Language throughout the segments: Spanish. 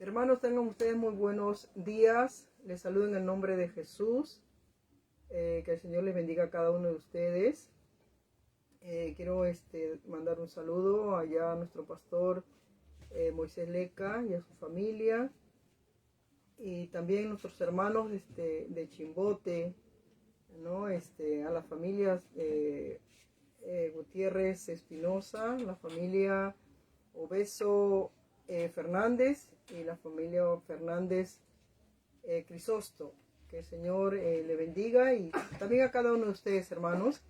Hermanos, tengan ustedes muy buenos días. Les saludo en el nombre de Jesús. Que el Señor les bendiga a cada uno de ustedes. Quiero mandar un saludo allá a nuestro pastor Moisés Leca y a su familia. Y también nuestros hermanos de Chimbote, ¿no? A las familias Gutiérrez Espinosa, la familia Obeso Fernández y la familia Fernández Crisosto. Que el Señor le bendiga, y también a cada uno de ustedes, hermanos.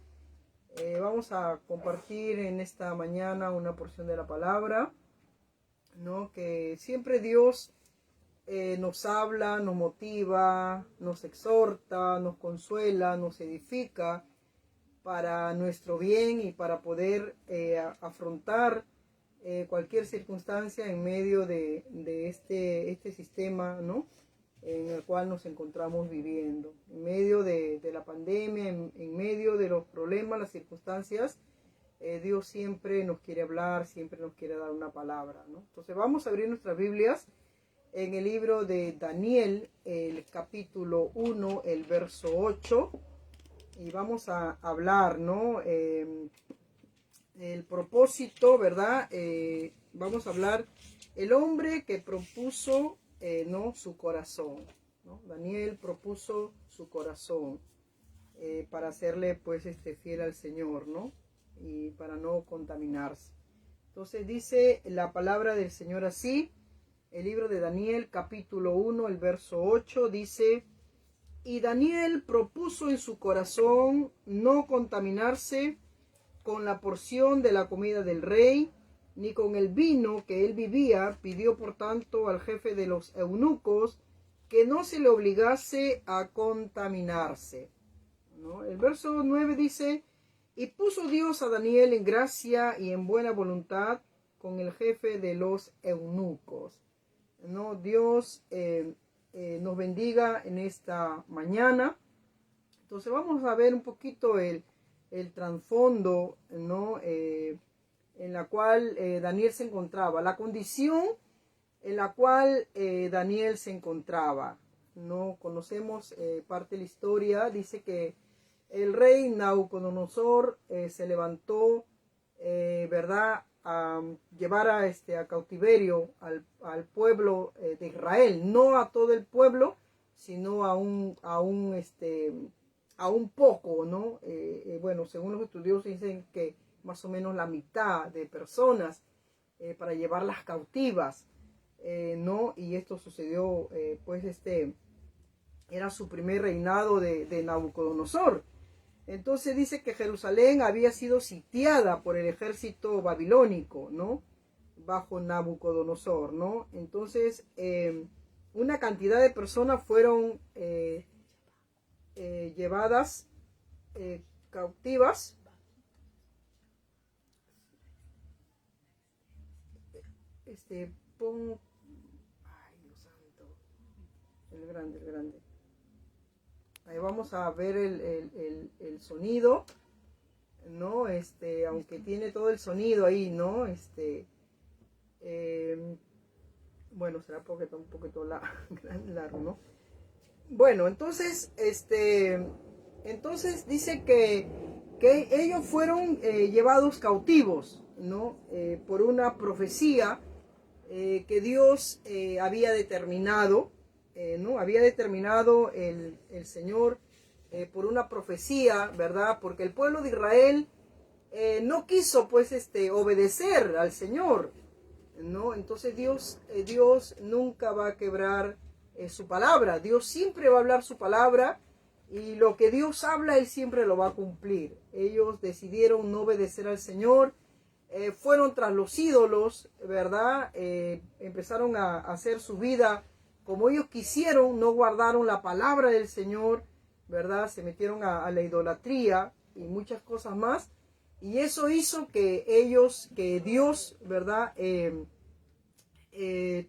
Vamos a compartir en esta mañana una porción de la palabra, ¿no? Que siempre Dios nos habla, nos motiva, nos exhorta, nos consuela, nos edifica para nuestro bien y para poder afrontar cualquier circunstancia en medio de este sistema, ¿no? En el cual nos encontramos viviendo, en medio de la pandemia, en medio de los problemas, las circunstancias. Dios siempre nos quiere hablar, siempre nos quiere dar una palabra, ¿no? Entonces vamos a abrir nuestras Biblias en el libro de Daniel, el capítulo 1, el verso 8, y vamos a hablar, ¿no? El propósito, ¿verdad? Vamos a hablar el hombre que propuso ¿no? su corazón, ¿no? Daniel propuso su corazón para hacerle pues fiel al Señor, ¿no? Y para no contaminarse. Entonces dice la palabra del Señor así, el libro de Daniel capítulo 1, el verso 8 dice: y Daniel propuso en su corazón no contaminarse con la porción de la comida del rey, ni con el vino que él bebía. Pidió por tanto al jefe de los eunucos que no se le obligase a contaminarse, ¿no? El verso 9 dice: y puso Dios a Daniel en gracia y en buena voluntad con el jefe de los eunucos, ¿no? Dios nos bendiga en esta mañana. Entonces vamos a ver un poquito el trasfondo, ¿no? En la cual Daniel se encontraba, la condición en la cual Daniel se encontraba, ¿no? Conocemos parte de la historia. Dice que el rey Nabucodonosor se levantó, ¿verdad?, a llevar a cautiverio al pueblo de Israel, no a todo el pueblo, sino a un poco, ¿no? Bueno, según los estudiosos dicen que más o menos la mitad de personas para llevarlas cautivas, ¿no? Y esto sucedió, pues era su primer reinado de Nabucodonosor. Entonces dice que Jerusalén había sido sitiada por el ejército babilónico, ¿no? Bajo Nabucodonosor, ¿no? Entonces una cantidad de personas fueron llevadas cautivas. Ay, Dios santo, el grande. Ahí vamos a ver el sonido, ¿no? Aunque tiene todo el sonido ahí, ¿no? Bueno, será porque está un poquito largo, ¿no? Bueno, entonces, entonces dice que ellos fueron llevados cautivos, ¿no? Por una profecía que Dios había determinado, ¿no? Había determinado el Señor por una profecía, ¿verdad? Porque el pueblo de Israel no quiso, pues, obedecer al Señor, ¿no? Entonces Dios nunca va a quebrar su palabra. Dios siempre va a hablar su palabra, y lo que Dios habla, Él siempre lo va a cumplir. Ellos decidieron no obedecer al Señor, fueron tras los ídolos, ¿verdad? Empezaron a hacer su vida como ellos quisieron, no guardaron la palabra del Señor, ¿verdad? Se metieron a la idolatría y muchas cosas más. Y eso hizo que Dios, ¿verdad?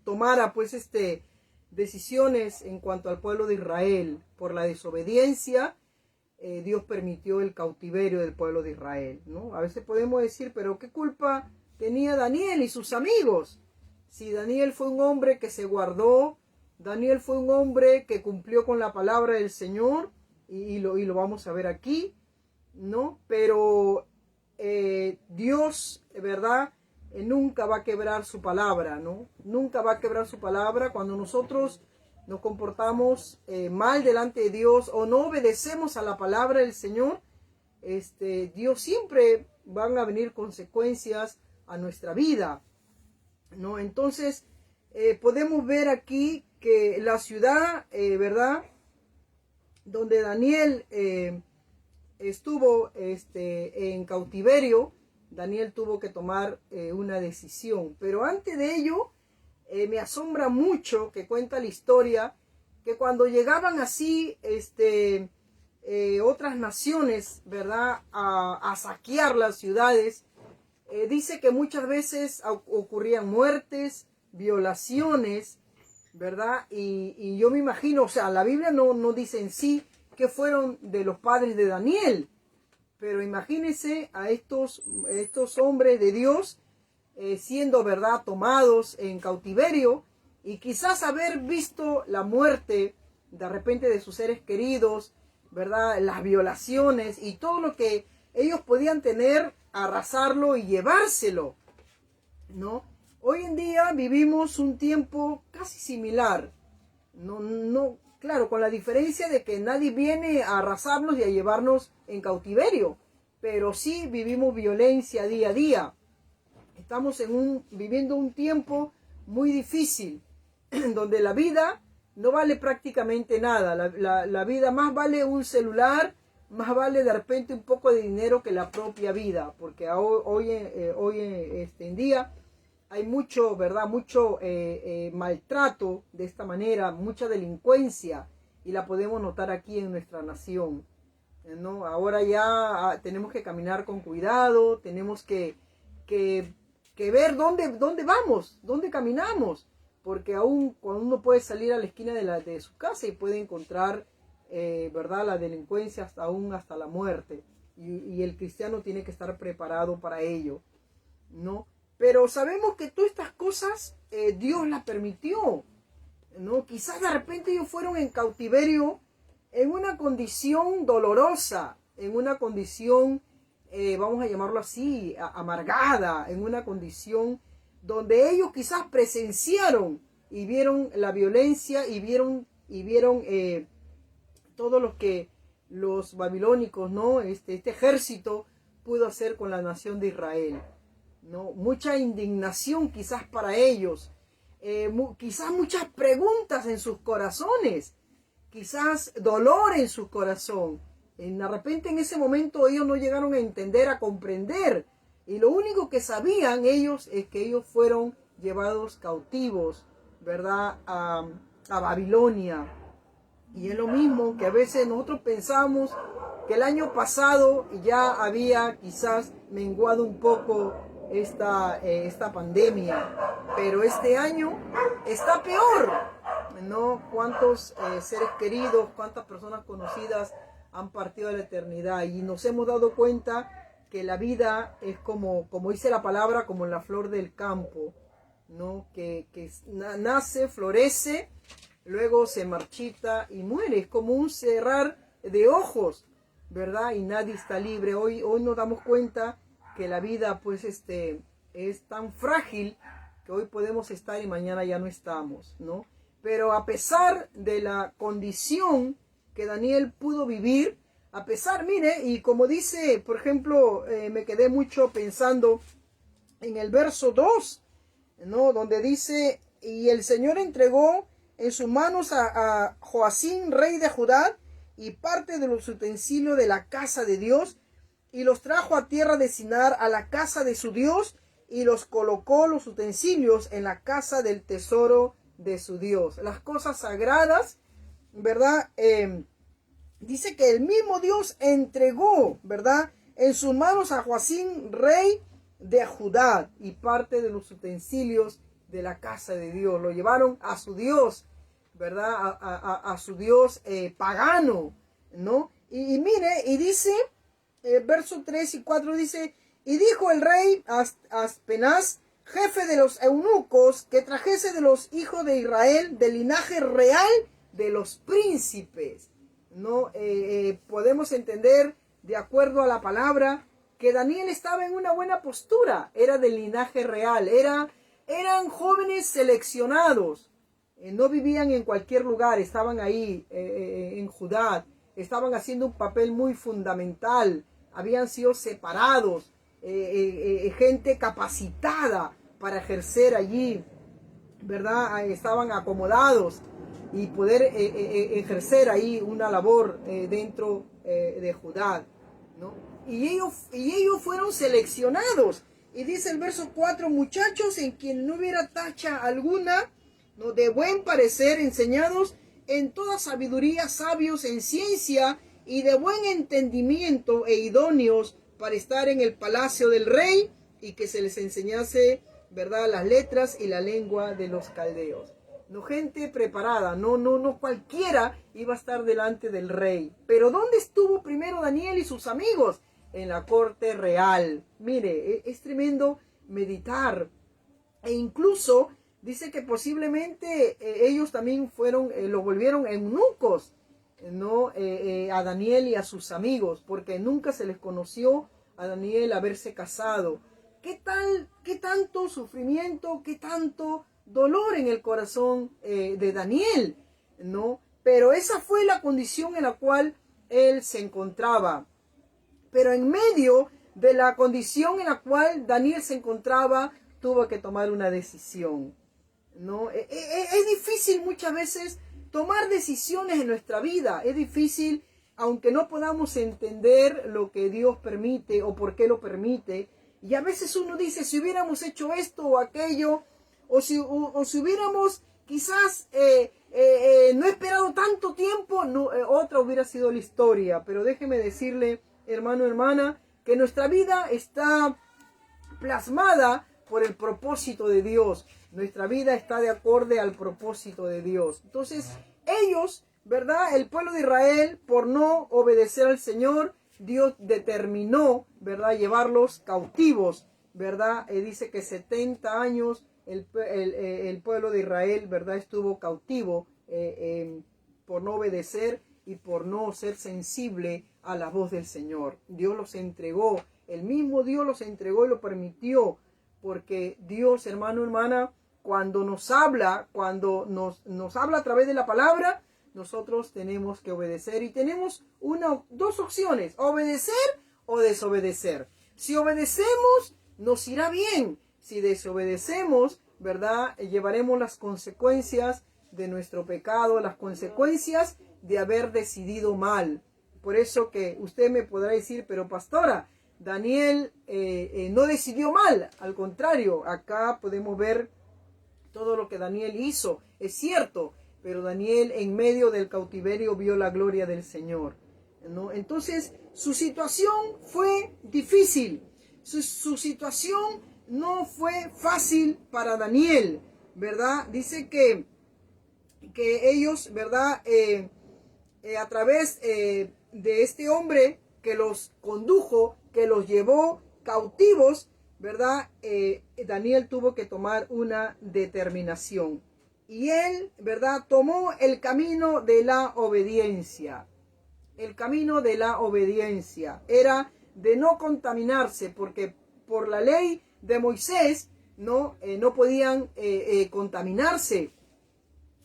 Tomara pues decisiones en cuanto al pueblo de Israel. Por la desobediencia, Dios permitió el cautiverio del pueblo de Israel, ¿no? A veces podemos decir, pero ¿qué culpa tenía Daniel y sus amigos? si Daniel fue un hombre que se guardó, Daniel fue un hombre que cumplió con la palabra del Señor, y lo vamos a ver aquí, ¿no? Pero Dios, ¿verdad? Nunca va a quebrar su palabra, ¿no? Nunca va a quebrar su palabra cuando nosotros nos comportamos mal delante de Dios o no obedecemos a la palabra del Señor. Dios siempre van a venir consecuencias a nuestra vida, ¿no? Entonces podemos ver aquí que la ciudad, ¿verdad? Donde Daniel estuvo en cautiverio, Daniel tuvo que tomar una decisión. Pero antes de ello, me asombra mucho que cuenta la historia que cuando llegaban así otras naciones, ¿verdad?, a saquear las ciudades, dice que muchas veces ocurrían muertes, violaciones, ¿verdad? Y yo me imagino, o sea, la Biblia no dice en sí que fueron de los padres de Daniel, pero imagínense a estos hombres de Dios siendo, ¿verdad?, tomados en cautiverio y quizás haber visto la muerte de repente de sus seres queridos, ¿verdad?, las violaciones y todo lo que ellos podían tener, arrasarlo y llevárselo, ¿no? Hoy en día vivimos un tiempo casi similar, claro, con la diferencia de que nadie viene a arrasarnos y a llevarnos en cautiverio, pero sí vivimos violencia día a día. Estamos viviendo un tiempo muy difícil, donde la vida no vale prácticamente nada. La vida más vale un celular, más vale de repente un poco de dinero que la propia vida, porque hoy en día hay mucho, ¿verdad?, mucho maltrato de esta manera, mucha delincuencia, y la podemos notar aquí en nuestra nación, ¿no? Ahora ya tenemos que caminar con cuidado, tenemos que ver dónde vamos, dónde caminamos, porque aún cuando uno puede salir a la esquina de su casa y puede encontrar, ¿verdad?, la delincuencia hasta la muerte, y el cristiano tiene que estar preparado para ello, ¿no? Pero sabemos que todas estas cosas Dios las permitió, ¿no? Quizás de repente ellos fueron en cautiverio en una condición dolorosa, en una condición, vamos a llamarlo así, amargada, en una condición donde ellos quizás presenciaron y vieron la violencia y vieron todo lo que los babilónicos, ¿no?, este ejército pudo hacer con la nación de Israel, ¿no? Mucha indignación quizás para ellos, quizás muchas preguntas en sus corazones, quizás dolor en su corazón. De repente en ese momento ellos no llegaron a entender, a comprender, y lo único que sabían ellos es que ellos fueron llevados cautivos, ¿verdad?, a Babilonia. Y es lo mismo que a veces nosotros pensamos que el año pasado ya había quizás menguado un poco esta pandemia, pero este año está peor, ¿no? Cuántos seres queridos, cuántas personas conocidas han partido a la eternidad, y nos hemos dado cuenta que la vida es como dice la palabra, como la flor del campo, ¿no? Que nace, florece, luego se marchita y muere. Es como un cerrar de ojos, ¿verdad? Y nadie está libre. Hoy nos damos cuenta que la vida pues es tan frágil que hoy podemos estar y mañana ya no estamos, ¿no? Pero a pesar de la condición que Daniel pudo vivir, a pesar, mire, y como dice, por ejemplo, me quedé mucho pensando en el verso 2, ¿no?, donde dice: y el Señor entregó en sus manos a Joacim, rey de Judá, y parte de los utensilios de la casa de Dios, y los trajo a tierra de Sinar, a la casa de su Dios, y los colocó los utensilios en la casa del tesoro de su Dios. Las cosas sagradas, ¿verdad? Dice que el mismo Dios entregó, ¿verdad?, en sus manos a Joacim, rey de Judá, y parte de los utensilios de la casa de Dios. Lo llevaron a su Dios, ¿verdad? A su Dios pagano, ¿no? Y mire, y dice, verso 3 y 4 dice: y dijo el rey Aspenaz jefe de los eunucos, que trajese de los hijos de Israel, del linaje real de los príncipes. ¿No? Podemos entender, de acuerdo a la palabra, que Daniel estaba en una buena postura, era del linaje real, eran jóvenes seleccionados, no vivían en cualquier lugar, estaban ahí en Judá, estaban haciendo un papel muy fundamental, habían sido separados, gente capacitada para ejercer allí, ¿verdad? Estaban acomodados y poder ejercer ahí una labor dentro de Judá, ¿no? Y ellos fueron seleccionados. Y dice el verso 4, muchachos en quien no hubiera tacha alguna, ¿no? De buen parecer, enseñados en toda sabiduría, sabios en ciencia y de buen entendimiento e idóneos para estar en el palacio del rey, y que se les enseñase, ¿verdad?, las letras y la lengua de los caldeos. No, gente preparada, no cualquiera iba a estar delante del rey. Pero ¿dónde estuvo primero Daniel y sus amigos? En la corte real. Mire, es tremendo meditar. E incluso dice que posiblemente ellos también lo volvieron eunucos, ¿no? A Daniel y a sus amigos, porque nunca se les conoció a Daniel haberse casado. ¿Qué tanto sufrimiento, qué tanto dolor en el corazón de Daniel, ¿no? Pero esa fue la condición en la cual él se encontraba. Pero en medio de la condición en la cual Daniel se encontraba, tuvo que tomar una decisión, ¿no? Es difícil muchas veces tomar decisiones en nuestra vida. Es difícil, aunque no podamos entender lo que Dios permite o por qué lo permite. Y a veces uno dice, si hubiéramos hecho esto o aquello, o si hubiéramos quizás no esperado tanto tiempo, otra hubiera sido la historia. Pero déjeme decirle, hermano, hermana, que nuestra vida está plasmada por el propósito de Dios. Nuestra vida está de acorde al propósito de Dios. Entonces, ellos, ¿verdad? El pueblo de Israel, por no obedecer al Señor, Dios determinó, ¿verdad?, llevarlos cautivos, ¿verdad? Dice que 70 años el pueblo de Israel, ¿verdad?, estuvo cautivo por no obedecer y por no ser sensible a la voz del Señor. Dios los entregó, el mismo Dios los entregó y lo permitió, porque Dios, hermano, hermana, cuando nos habla, nos habla a través de la palabra, nosotros tenemos que obedecer y tenemos dos opciones, obedecer o desobedecer. Si obedecemos, nos irá bien. Si desobedecemos, ¿verdad?, llevaremos las consecuencias de nuestro pecado, las consecuencias de haber decidido mal. Por eso que usted me podrá decir, pero pastora, Daniel no decidió mal. Al contrario, acá podemos ver todo lo que Daniel hizo. Es cierto, pero Daniel en medio del cautiverio vio la gloria del Señor, ¿no? Entonces su situación fue difícil. Su situación no fue fácil para Daniel, ¿verdad? Dice que ellos, ¿verdad?, a través de este hombre que los condujo, que los llevó cautivos, ¿verdad? Daniel tuvo que tomar una determinación. Y él, ¿verdad?, tomó el camino de la obediencia. El camino de la obediencia era de no contaminarse, porque por la ley de Moisés no podían contaminarse.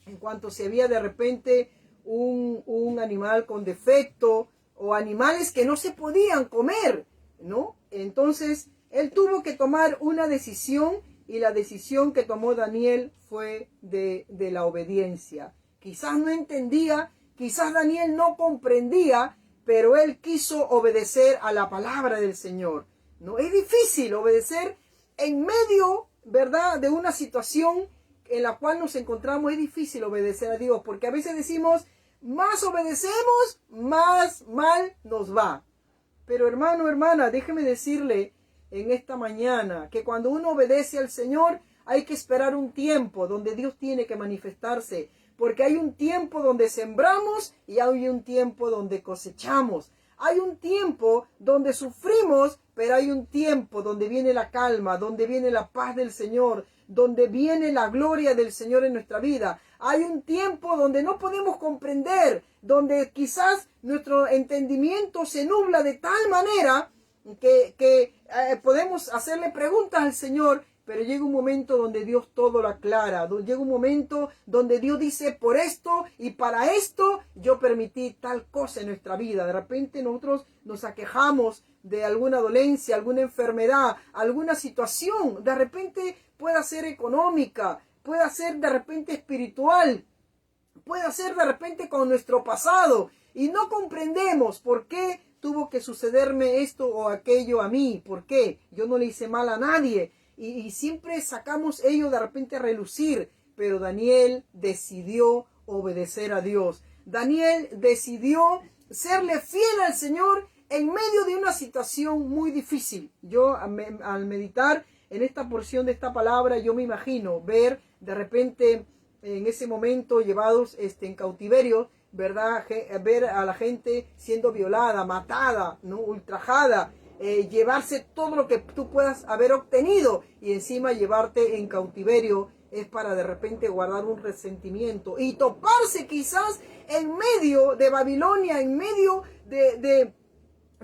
En cuanto se había de repente un animal con defecto o animales que no se podían comer, ¿no? Entonces él tuvo que tomar una decisión, y la decisión que tomó Daniel fue de la obediencia. Quizás no entendía, quizás Daniel no comprendía, pero él quiso obedecer a la palabra del Señor, ¿no? Es difícil obedecer en medio, ¿verdad?, de una situación en la cual nos encontramos. Es difícil obedecer a Dios, porque a veces decimos, más obedecemos, más mal nos va. Pero hermano, hermana, déjeme decirle en esta mañana que cuando uno obedece al Señor, hay que esperar un tiempo donde Dios tiene que manifestarse, porque hay un tiempo donde sembramos y hay un tiempo donde cosechamos. Hay un tiempo donde sufrimos, pero hay un tiempo donde viene la calma, donde viene la paz del Señor, donde viene la gloria del Señor en nuestra vida. Hay un tiempo donde no podemos comprender, donde quizás nuestro entendimiento se nubla de tal manera que podemos hacerle preguntas al Señor, pero llega un momento donde Dios todo lo aclara. Llega un momento donde Dios dice, por esto y para esto yo permití tal cosa en nuestra vida. De repente nosotros nos aquejamos de alguna dolencia, alguna enfermedad, alguna situación. De repente pueda ser económica, pueda ser de repente espiritual, puede ser de repente con nuestro pasado. Y no comprendemos por qué tuvo que sucederme esto o aquello a mí. ¿Por qué? Yo no le hice mal a nadie. Y siempre sacamos ello de repente a relucir, pero Daniel decidió obedecer a Dios. Daniel decidió serle fiel al Señor en medio de una situación muy difícil. Yo al meditar en esta porción de esta palabra, yo me imagino ver de repente en ese momento llevados en cautiverio, ¿verdad? Ver a la gente siendo violada, matada, ¿no? Ultrajada. Llevarse todo lo que tú puedas haber obtenido y encima llevarte en cautiverio es para de repente guardar un resentimiento y toparse quizás en medio de Babilonia, en medio de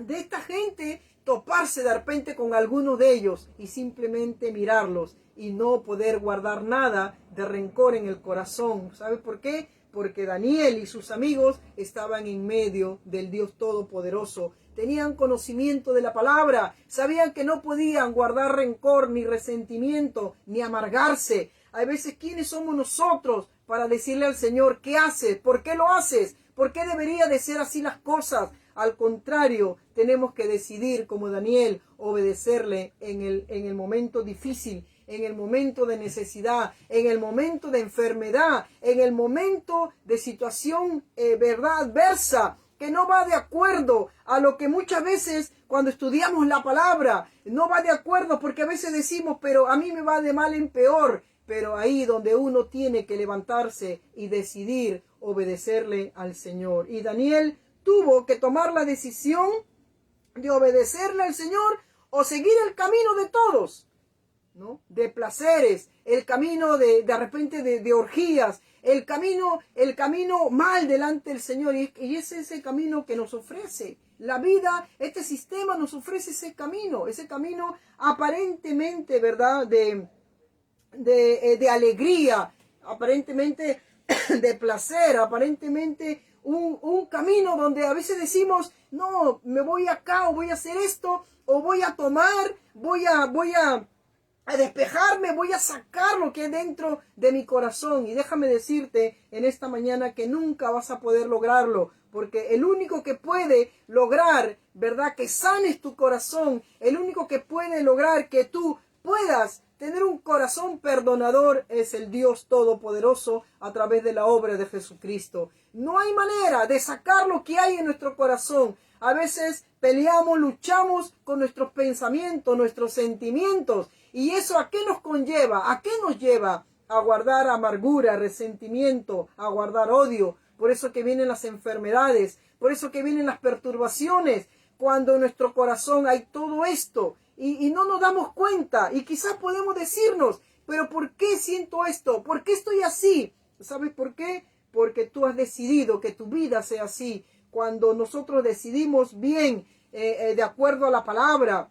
esta gente, toparse de repente con algunos de ellos y simplemente mirarlos y no poder guardar nada de rencor en el corazón. ¿Sabe por qué? Porque Daniel y sus amigos estaban en medio del Dios Todopoderoso. Tenían conocimiento de la palabra, sabían que no podían guardar rencor, ni resentimiento, ni amargarse. Hay veces, ¿quiénes somos nosotros para decirle al Señor, ¿qué haces? ¿Por qué lo haces? ¿Por qué debería de ser así las cosas? Al contrario, tenemos que decidir, como Daniel, obedecerle en el momento difícil, en el momento de necesidad, en el momento de enfermedad, en el momento de situación, verdad, adversa, que no va de acuerdo a lo que muchas veces cuando estudiamos la palabra, no va de acuerdo porque a veces decimos, pero a mí me va de mal en peor. Pero ahí donde uno tiene que levantarse y decidir obedecerle al Señor. Y Daniel tuvo que tomar la decisión de obedecerle al Señor o seguir el camino de todos, ¿no? De placeres, el camino de repente de orgías, el camino mal delante del Señor. Y ese es el camino que nos ofrece la vida. Este sistema nos ofrece ese camino aparentemente, ¿verdad? De alegría, aparentemente de placer, aparentemente un camino donde a veces decimos, no, me voy acá o voy a hacer esto o voy a tomar, voy a despejarme, voy a sacar lo que hay dentro de mi corazón. Y déjame decirte en esta mañana que nunca vas a poder lograrlo, porque el único que puede lograr, ¿verdad?, que sanes tu corazón, el único que puede lograr que tú puedas tener un corazón perdonador es el Dios Todopoderoso a través de la obra de Jesucristo. No hay manera de sacar lo que hay en nuestro corazón. A veces peleamos, luchamos con nuestros pensamientos, nuestros sentimientos. ¿Y eso a qué nos conlleva? ¿A qué nos lleva? A guardar amargura, resentimiento, a guardar odio. Por eso que vienen las enfermedades, por eso que vienen las perturbaciones. Cuando en nuestro corazón hay todo esto y no nos damos cuenta. Y quizás podemos decirnos, pero ¿por qué siento esto? ¿Por qué estoy así? ¿Sabes por qué? Porque tú has decidido que tu vida sea así. Cuando nosotros decidimos bien, de acuerdo a la palabra,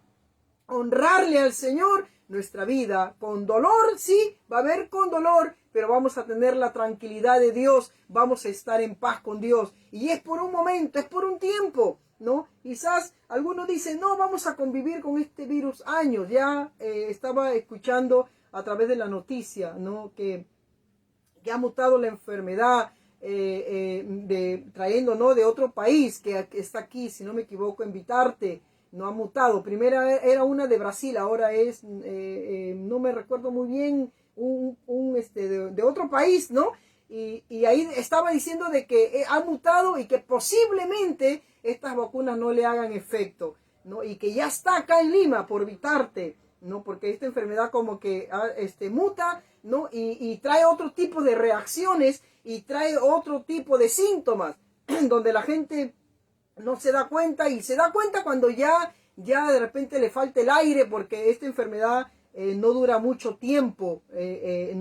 honrarle al Señor, nuestra vida con dolor, sí, va a haber con dolor, pero vamos a tener la tranquilidad de Dios, vamos a estar en paz con Dios. Y es por un momento, es por un tiempo, ¿no? Quizás algunos dicen, no, vamos a convivir con este virus años. Ya estaba escuchando a través de la noticia, ¿no?, que ha mutado la enfermedad, trayendo, ¿no?, de otro país que está aquí, si no me equivoco, en Vitarte. No ha mutado. Primero era una de Brasil, ahora es, no me recuerdo muy bien, de otro país, ¿no? Y ahí estaba diciendo de que ha mutado y que posiblemente estas vacunas no le hagan efecto, ¿no? Y que ya está acá en Lima por Vitarte, ¿no? Porque esta enfermedad como que muta, ¿no? Y trae otro tipo de reacciones y trae otro tipo de síntomas, donde la gente no se da cuenta y se da cuenta cuando ya ya de repente le falta el aire porque esta enfermedad no dura mucho tiempo, que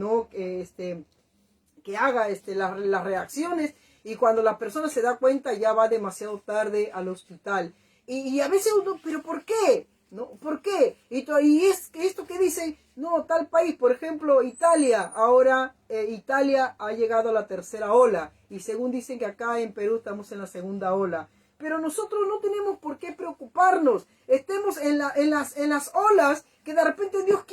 haga las reacciones, y cuando la persona se da cuenta ya va demasiado tarde al hospital. Y a veces uno, ¿pero por qué? ¿No? ¿Por qué? Y es esto que dicen, no, tal país, por ejemplo, Italia, ahora Italia ha llegado a la tercera ola, y según dicen que acá en Perú estamos en la segunda ola. Pero nosotros no tenemos por qué preocuparnos. Estemos en las olas que de repente Dios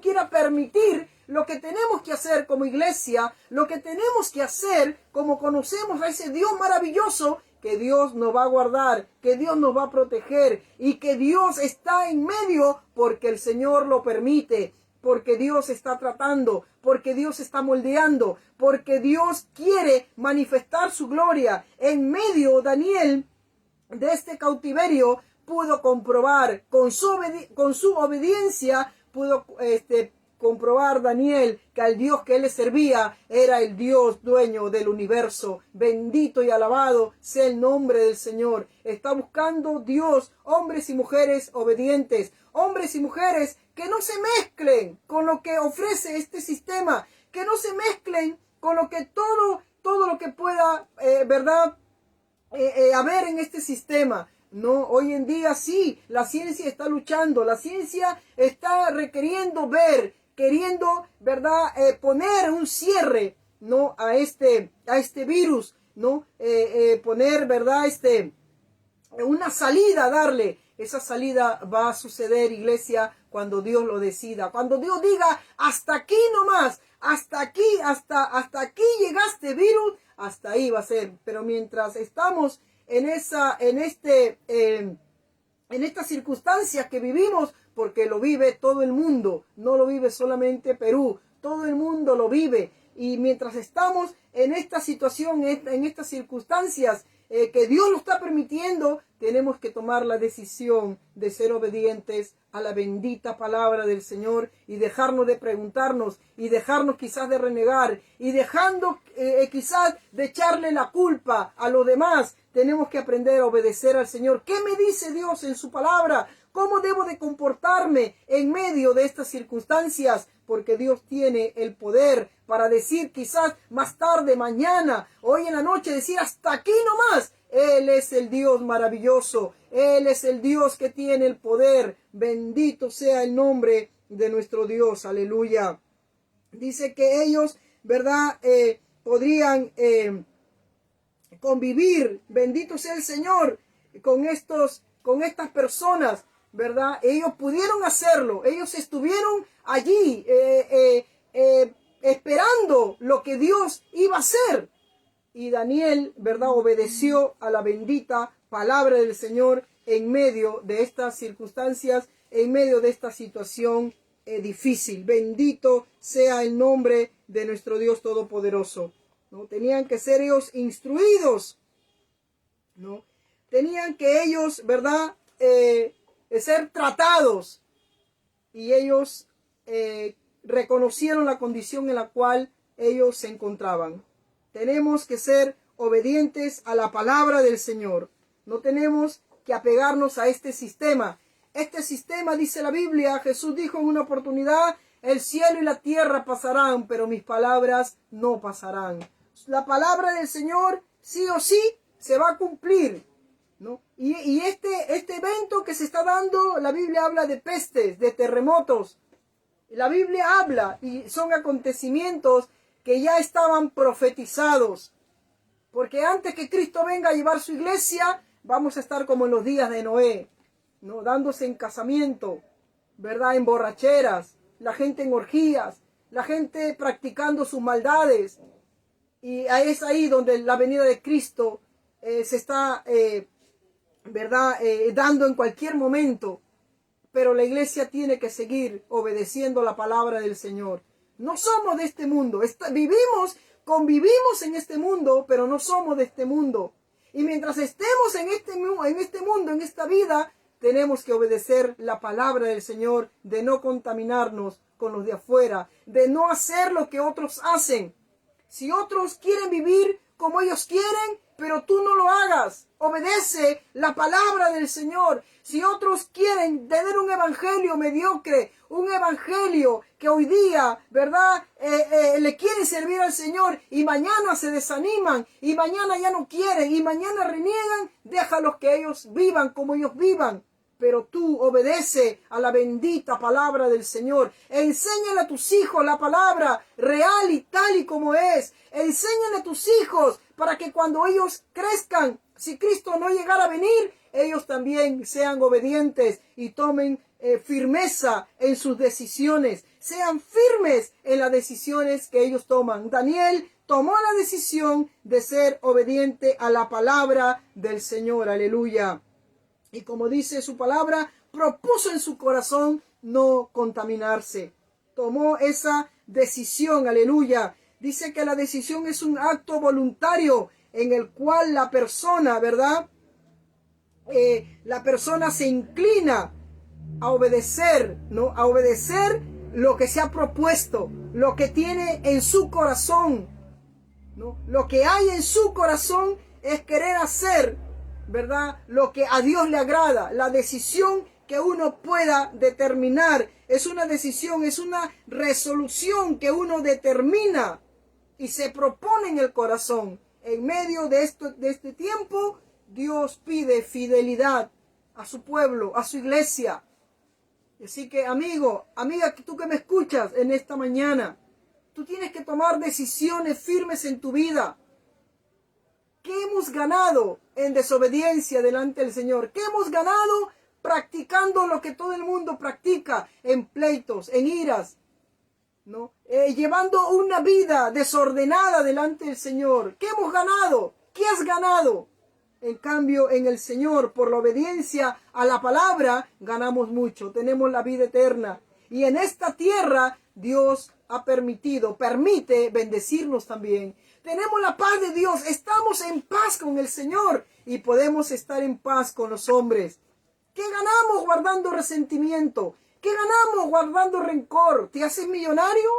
quiera permitir. Lo que tenemos que hacer como iglesia, lo que tenemos que hacer como conocemos a ese Dios maravilloso, que Dios nos va a guardar, que Dios nos va a proteger y que Dios está en medio porque el Señor lo permite, porque Dios está tratando, porque Dios está moldeando, porque Dios quiere manifestar su gloria. En medio, Daniel, de este cautiverio, pudo comprobar con su obediencia, pudo comprobar Daniel que al Dios que él le servía era el Dios dueño del universo. Bendito y alabado sea el nombre del Señor. Está buscando Dios hombres y mujeres obedientes, hombres y mujeres que no se mezclen con lo que ofrece este sistema, que no se mezclen con lo que todo lo que pueda, haber en este sistema. No, hoy en día sí, la ciencia está luchando, la ciencia está requiriendo ver, queriendo, poner un cierre, ¿no? a este virus, ¿no? Poner, una salida, darle. Esa salida va a suceder, iglesia, cuando Dios lo decida. Cuando Dios diga, hasta aquí nomás, hasta aquí llegaste virus, hasta ahí va a ser. Pero mientras estamos en estas circunstancias que vivimos, porque lo vive todo el mundo, no lo vive solamente Perú, todo el mundo lo vive. Y mientras estamos en esta situación, en estas circunstancias que Dios lo está permitiendo, tenemos que tomar la decisión de ser obedientes a la bendita palabra del Señor y dejarnos de preguntarnos y dejarnos quizás de renegar y dejando quizás de echarle la culpa a los demás. Tenemos que aprender a obedecer al Señor. ¿Qué me dice Dios en su palabra? ¿Cómo debo de comportarme en medio de estas circunstancias? Porque Dios tiene el poder para decir quizás más tarde, mañana, hoy en la noche, decir hasta aquí nomás. Él es el Dios maravilloso. Él es el Dios que tiene el poder. Bendito sea el nombre de nuestro Dios. Aleluya. Dice que ellos, podrían convivir. Bendito sea el Señor con estas personas. Ellos pudieron hacerlo, ellos estuvieron allí esperando lo que Dios iba a hacer. Y Daniel, obedeció a la bendita palabra del Señor en medio de estas circunstancias, en medio de esta situación difícil. Bendito sea el nombre de nuestro Dios Todopoderoso. ¿No? Tenían que ser ellos instruidos, ¿no? Tenían que ellos, ser tratados, y ellos reconocieron la condición en la cual ellos se encontraban. Tenemos que ser obedientes a la palabra del Señor. No tenemos que apegarnos a este sistema. Este sistema, dice la Biblia, Jesús dijo en una oportunidad, el cielo y la tierra pasarán, pero mis palabras no pasarán. La palabra del Señor sí o sí se va a cumplir, ¿no? Y este evento que se está dando, la Biblia habla de pestes, de terremotos. La Biblia habla y son acontecimientos que ya estaban profetizados. Porque antes que Cristo venga a llevar su iglesia, vamos a estar como en los días de Noé, ¿no? Dándose en casamiento, en borracheras, la gente en orgías, la gente practicando sus maldades. Y es ahí donde la venida de Cristo se está dando en cualquier momento. Pero la iglesia tiene que seguir obedeciendo la palabra del Señor. No somos de este mundo. Convivimos en este mundo, pero no somos de este mundo. Y mientras estemos en este mundo, en esta vida, tenemos que obedecer la palabra del Señor, de no contaminarnos con los de afuera, de no hacer lo que otros hacen. Si otros quieren vivir como ellos quieren, pero tú no lo hagas. Obedece la palabra del Señor. Si otros quieren tener un evangelio mediocre, un evangelio que hoy día, ¿verdad? Le quieren servir al Señor y mañana se desaniman y mañana ya no quieren y mañana reniegan, déjalos que ellos vivan como ellos vivan. Pero tú obedece a la bendita palabra del Señor. Enséñale a tus hijos la palabra real y tal y como es. Enséñale a tus hijos para que cuando ellos crezcan, si Cristo no llegara a venir, ellos también sean obedientes y tomen firmeza en sus decisiones. Sean firmes en las decisiones que ellos toman. Daniel tomó la decisión de ser obediente a la palabra del Señor. Aleluya. Y como dice su palabra, propuso en su corazón no contaminarse. Tomó esa decisión, aleluya. Dice que la decisión es un acto voluntario en el cual la persona, ¿verdad? La persona se inclina a obedecer, ¿no? A obedecer lo que se ha propuesto, lo que tiene en su corazón, ¿no? Lo que hay en su corazón es querer hacer, ¿verdad? Lo que a Dios le agrada. La decisión que uno pueda determinar es una decisión, es una resolución que uno determina y se propone en el corazón. En medio de este tiempo, Dios pide fidelidad a su pueblo, a su iglesia. Así que, amigo, amiga, tú que me escuchas en esta mañana, tú tienes que tomar decisiones firmes en tu vida. ¿Qué hemos ganado en desobediencia delante del Señor? ¿Qué hemos ganado practicando lo que todo el mundo practica en pleitos, en iras, ¿no? Llevando una vida desordenada delante del Señor? ¿Qué hemos ganado? ¿Qué has ganado? En cambio, en el Señor, por la obediencia a la palabra, ganamos mucho. Tenemos la vida eterna. Y en esta tierra, Dios permite bendecirnos también. Tenemos la paz de Dios, estamos en paz con el Señor y podemos estar en paz con los hombres. ¿Qué ganamos guardando resentimiento? ¿Qué ganamos guardando rencor? ¿Te haces millonario?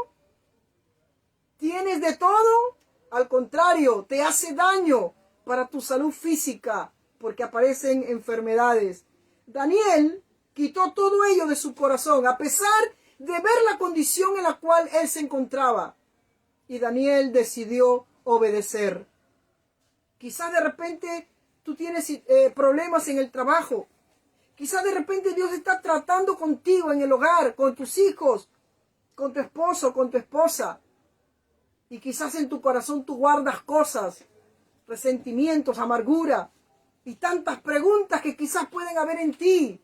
¿Tienes de todo? Al contrario, te hace daño para tu salud física porque aparecen enfermedades. Daniel quitó todo ello de su corazón a pesar de ver la condición en la cual él se encontraba. Y Daniel decidió obedecer. Quizás de repente tú tienes problemas en el trabajo. Quizás de repente Dios está tratando contigo en el hogar, con tus hijos, con tu esposo, con tu esposa. Y quizás en tu corazón tú guardas cosas, resentimientos, amargura y tantas preguntas que quizás pueden haber en ti.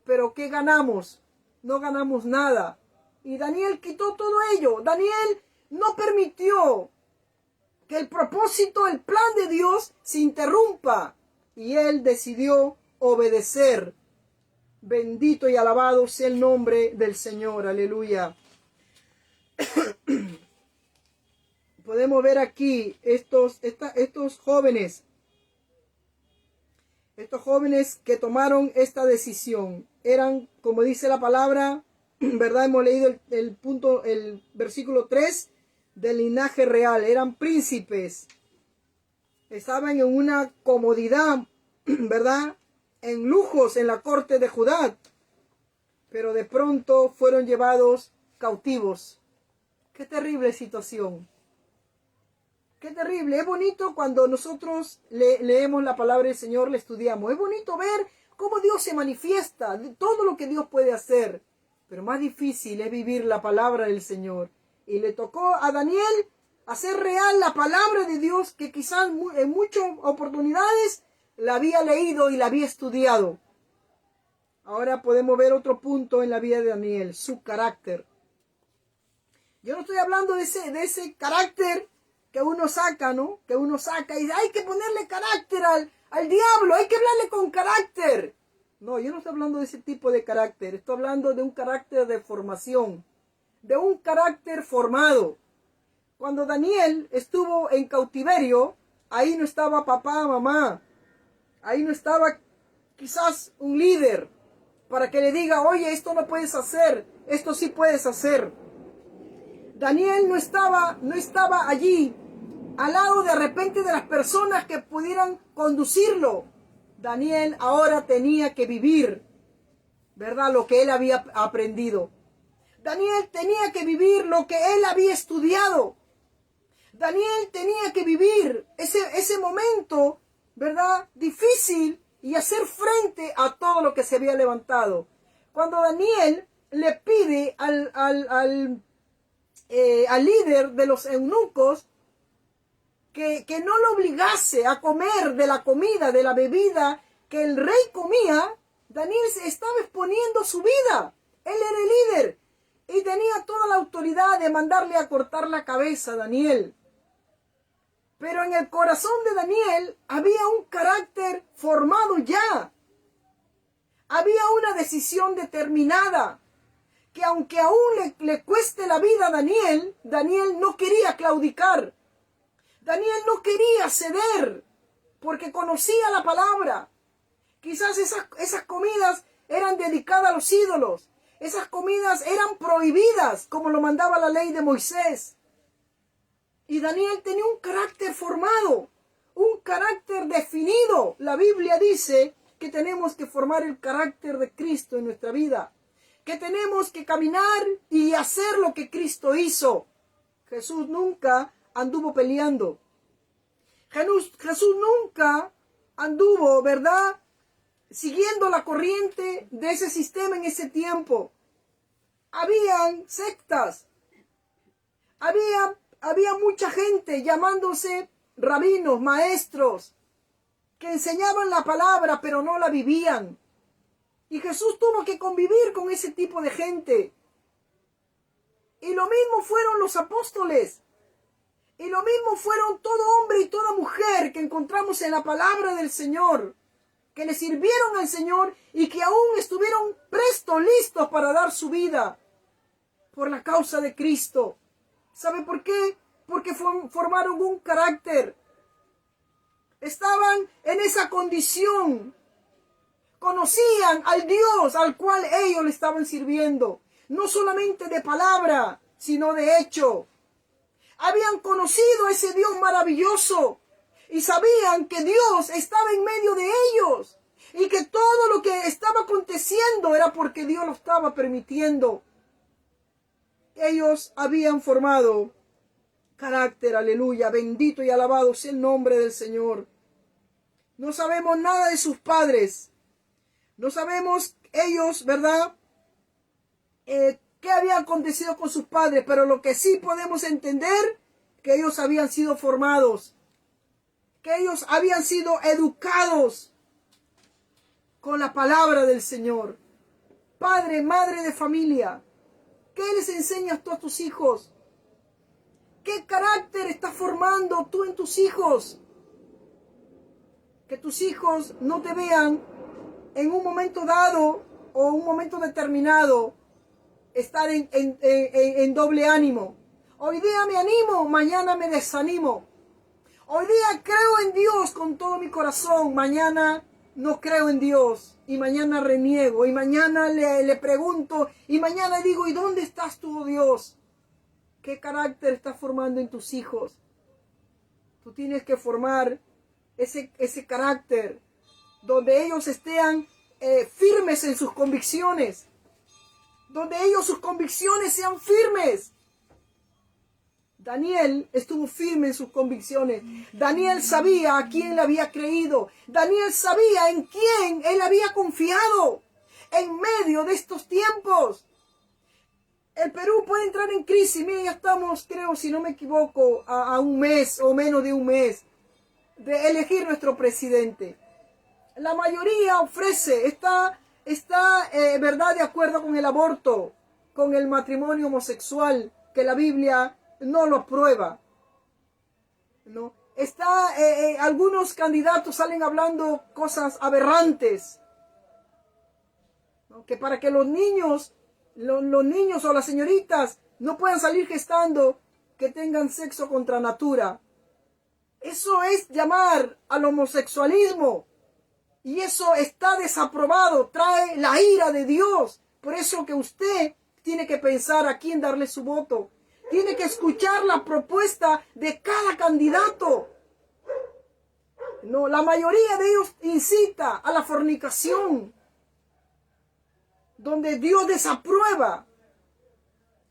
Pero ¿qué ganamos? No ganamos nada. Y Daniel quitó todo ello. Daniel no permitió que el propósito, el plan de Dios se interrumpa. Y él decidió obedecer. Bendito y alabado sea el nombre del Señor. Aleluya. Podemos ver aquí estos jóvenes. Estos jóvenes que tomaron esta decisión. Eran, como dice la palabra, ¿verdad? Hemos leído el versículo 3 del linaje real. Eran príncipes. Estaban en una comodidad, ¿verdad? En lujos en la corte de Judá. Pero de pronto fueron llevados cautivos. Qué terrible situación. Qué terrible. Es bonito cuando nosotros leemos la palabra del Señor, la estudiamos. Es bonito ver cómo Dios se manifiesta, de todo lo que Dios puede hacer. Pero más difícil es vivir la palabra del Señor. Y le tocó a Daniel hacer real la palabra de Dios que quizás en muchas oportunidades la había leído y la había estudiado. Ahora podemos ver otro punto en la vida de Daniel, su carácter. Yo no estoy hablando de ese carácter que uno saca, ¿no? Que uno saca y hay que ponerle carácter al diablo, hay que hablarle con carácter. No, yo no estoy hablando de ese tipo de carácter, estoy hablando de un carácter de formación, de un carácter formado. Cuando Daniel estuvo en cautiverio, ahí no estaba papá, mamá, ahí no estaba quizás un líder para que le diga, oye, esto no puedes hacer, esto sí puedes hacer. Daniel no estaba allí al lado de repente de las personas que pudieran conducirlo. Daniel ahora tenía que vivir, ¿verdad?, lo que él había aprendido. Daniel tenía que vivir lo que él había estudiado. Daniel tenía que vivir ese momento, ¿verdad?, difícil, y hacer frente a todo lo que se había levantado. Cuando Daniel le pide al líder de los eunucos que no lo obligase a comer de la comida, de la bebida que el rey comía, Daniel se estaba exponiendo su vida. Él era el líder y tenía toda la autoridad de mandarle a cortar la cabeza a Daniel. Pero en el corazón de Daniel había un carácter formado ya. Había una decisión determinada, que aunque aún le cueste la vida a Daniel, Daniel no quería claudicar. Daniel no quería ceder, porque conocía la palabra. Quizás esas comidas eran dedicadas a los ídolos. Esas comidas eran prohibidas, como lo mandaba la ley de Moisés. Y Daniel tenía un carácter formado, un carácter definido. La Biblia dice que tenemos que formar el carácter de Cristo en nuestra vida, que tenemos que caminar y hacer lo que Cristo hizo. Jesús nunca anduvo peleando. Jesús nunca anduvo, ¿verdad?, siguiendo la corriente de ese sistema en ese tiempo. Habían sectas. Había mucha gente llamándose rabinos, maestros, que enseñaban la palabra pero no la vivían. Y Jesús tuvo que convivir con ese tipo de gente. Y lo mismo fueron los apóstoles. Y lo mismo fueron todo hombre y toda mujer que encontramos en la palabra del Señor, que le sirvieron al Señor y que aún estuvieron prestos, listos para dar su vida por la causa de Cristo. ¿Sabe por qué? Porque formaron un carácter. Estaban en esa condición. Conocían al Dios al cual ellos le estaban sirviendo. No solamente de palabra, sino de hecho. Habían conocido a ese Dios maravilloso. Y sabían que Dios estaba en medio de ellos. Y que todo lo que estaba aconteciendo era porque Dios lo estaba permitiendo. Ellos habían formado carácter, aleluya, bendito y alabado sea el nombre del Señor. No sabemos nada de sus padres. No sabemos ellos, ¿verdad?, qué había acontecido con sus padres, pero lo que sí podemos entender, que ellos habían sido formados, que ellos habían sido educados con la palabra del Señor. Padre, madre de familia, ¿qué les enseñas tú a tus hijos? ¿Qué carácter estás formando tú en tus hijos? Que tus hijos no te vean en un momento dado o un momento determinado estar en doble ánimo. Hoy día me animo, mañana me desanimo. Hoy día creo en Dios con todo mi corazón, mañana no creo en Dios, y mañana reniego, y mañana le pregunto, y mañana digo, ¿y dónde estás tú, oh Dios? ¿Qué carácter estás formando en tus hijos? Tú tienes que formar ese carácter donde ellos estén firmes en sus convicciones, donde ellos sus convicciones sean firmes. Daniel estuvo firme en sus convicciones. Daniel sabía a quién le había creído. Daniel sabía en quién él había confiado en medio de estos tiempos. El Perú puede entrar en crisis. Mira, ya estamos, creo, si no me equivoco, a un mes o menos de un mes de elegir nuestro presidente. La mayoría está verdad, de acuerdo con el aborto, con el matrimonio homosexual, que la Biblia no lo aprueba, ¿no? Algunos candidatos salen hablando cosas aberrantes, ¿no? Que para que los niños o las señoritas no puedan salir gestando, que tengan sexo contra natura. Eso es llamar al homosexualismo. Y eso está desaprobado, trae la ira de Dios. Por eso que usted tiene que pensar a quién darle su voto. Tiene que escuchar la propuesta de cada candidato. No, la mayoría de ellos incita a la fornicación, donde Dios desaprueba.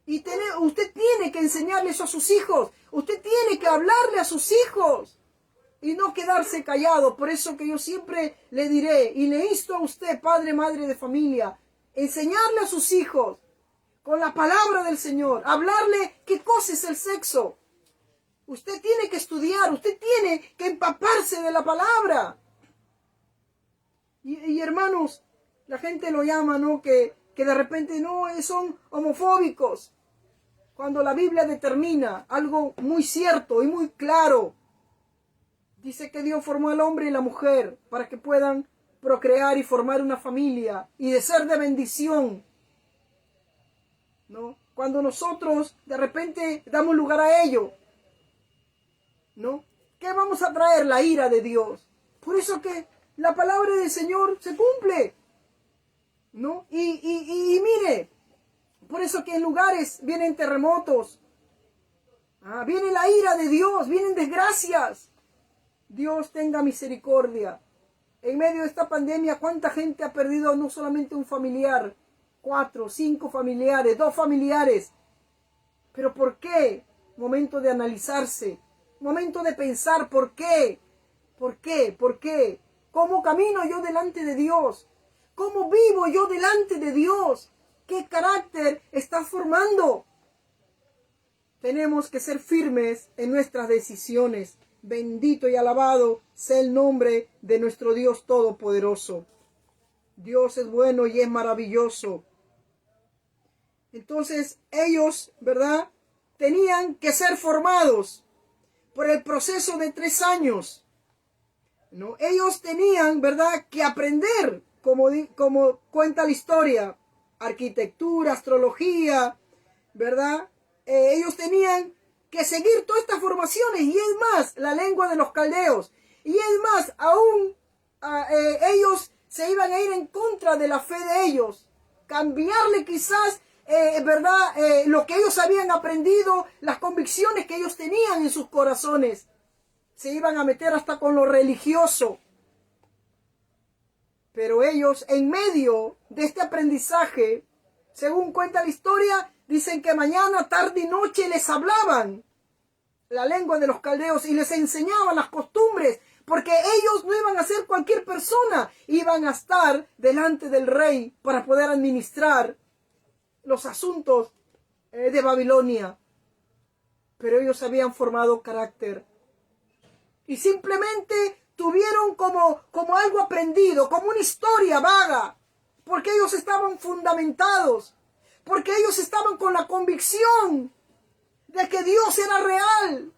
Y usted tiene que enseñarle eso a sus hijos. Usted tiene que hablarle a sus hijos y no quedarse callado. Por eso que yo siempre le diré y le insto a usted, padre, madre de familia, enseñarle a sus hijos con la palabra del Señor, hablarle qué cosa es el sexo. Usted tiene que estudiar, usted tiene que empaparse de la palabra. Y hermanos, la gente lo llama, ¿no? Que de repente no son homofóbicos. Cuando la Biblia determina algo muy cierto y muy claro. Dice que Dios formó al hombre y la mujer para que puedan procrear y formar una familia y de ser de bendición, ¿no? Cuando nosotros de repente damos lugar a ello, ¿no? ¿Qué vamos a traer? La ira de Dios. Por eso que la palabra del Señor se cumple, ¿no? Y mire, por eso que en lugares vienen terremotos, viene la ira de Dios, vienen desgracias. Dios tenga misericordia. En medio de esta pandemia, ¿cuánta gente ha perdido no solamente un familiar? 4, 5 familiares, 2 familiares. ¿Pero por qué? Momento de analizarse. Momento de pensar ¿por qué? ¿Por qué? ¿Por qué? ¿Cómo camino yo delante de Dios? ¿Cómo vivo yo delante de Dios? ¿Qué carácter estás formando? Tenemos que ser firmes en nuestras decisiones. Bendito y alabado sea el nombre de nuestro Dios Todopoderoso. Dios es bueno y es maravilloso. Entonces ellos, ¿verdad?, tenían que ser formados por el proceso de 3 años. ¿No? Ellos tenían, ¿verdad?, que aprender, como cuenta la historia, arquitectura, astrología, ¿verdad? Ellos tenían que seguir todas estas formaciones, y es más, la lengua de los caldeos, y es más, aún ellos se iban a ir en contra de la fe de ellos, cambiarle quizás, ¿verdad?, lo que ellos habían aprendido, las convicciones que ellos tenían en sus corazones, se iban a meter hasta con lo religioso. Pero ellos, en medio de este aprendizaje, según cuenta la historia, dicen que mañana, tarde y noche les hablaban la lengua de los caldeos y les enseñaban las costumbres, porque ellos no iban a ser cualquier persona, iban a estar delante del rey para poder administrar los asuntos de Babilonia. Pero ellos habían formado carácter y simplemente tuvieron como algo aprendido, como una historia vaga, porque ellos estaban fundamentados, porque ellos estaban con la convicción de que Dios era real,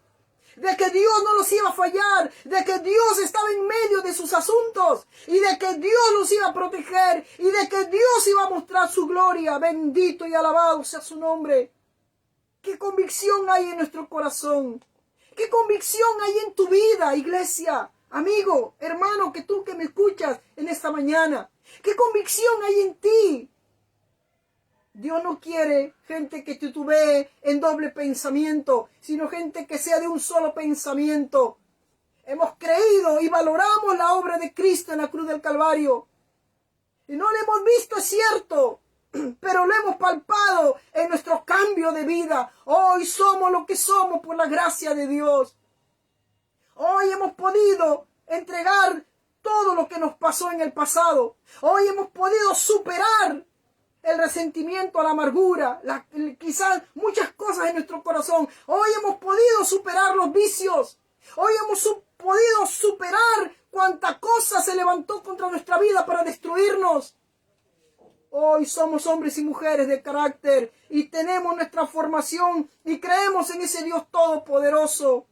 de que Dios no los iba a fallar, de que Dios estaba en medio de sus asuntos y de que Dios los iba a proteger y de que Dios iba a mostrar su gloria. Bendito y alabado sea su nombre. ¿Qué convicción hay en nuestro corazón? ¿Qué convicción hay en tu vida, iglesia? Amigo, hermano, que tú que me escuchas en esta mañana. ¿Qué convicción hay en ti? Dios no quiere gente que titubee en doble pensamiento, sino gente que sea de un solo pensamiento. Hemos creído y valoramos la obra de Cristo en la cruz del Calvario. Y no lo hemos visto, es cierto, pero lo hemos palpado en nuestro cambio de vida. Hoy somos lo que somos por la gracia de Dios. Hoy hemos podido entregar todo lo que nos pasó en el pasado. Hoy hemos podido superar el resentimiento, la amargura, quizás muchas cosas en nuestro corazón. Hoy hemos podido superar los vicios. Hoy hemos podido superar cuánta cosa se levantó contra nuestra vida para destruirnos. Hoy somos hombres y mujeres de carácter y tenemos nuestra formación y creemos en ese Dios todopoderoso.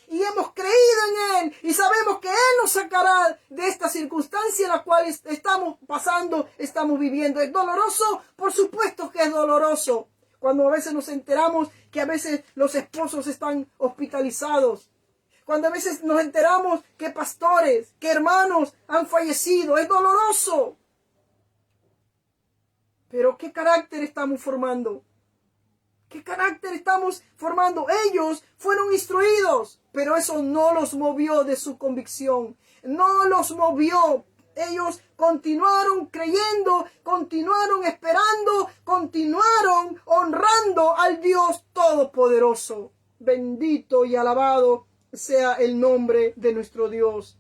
Y hemos creído en Él y sabemos que Él nos sacará de esta circunstancia en la cual estamos pasando, estamos viviendo. ¿Es doloroso? Por supuesto que es doloroso. Cuando a veces nos enteramos que a veces los esposos están hospitalizados. Cuando a veces nos enteramos que pastores, que hermanos han fallecido. Es doloroso. Pero ¿qué carácter estamos formando? ¿Qué carácter estamos formando? Ellos fueron instruidos, pero eso no los movió de su convicción. No los movió. Ellos continuaron creyendo, continuaron esperando, continuaron honrando al Dios Todopoderoso. Bendito y alabado sea el nombre de nuestro Dios.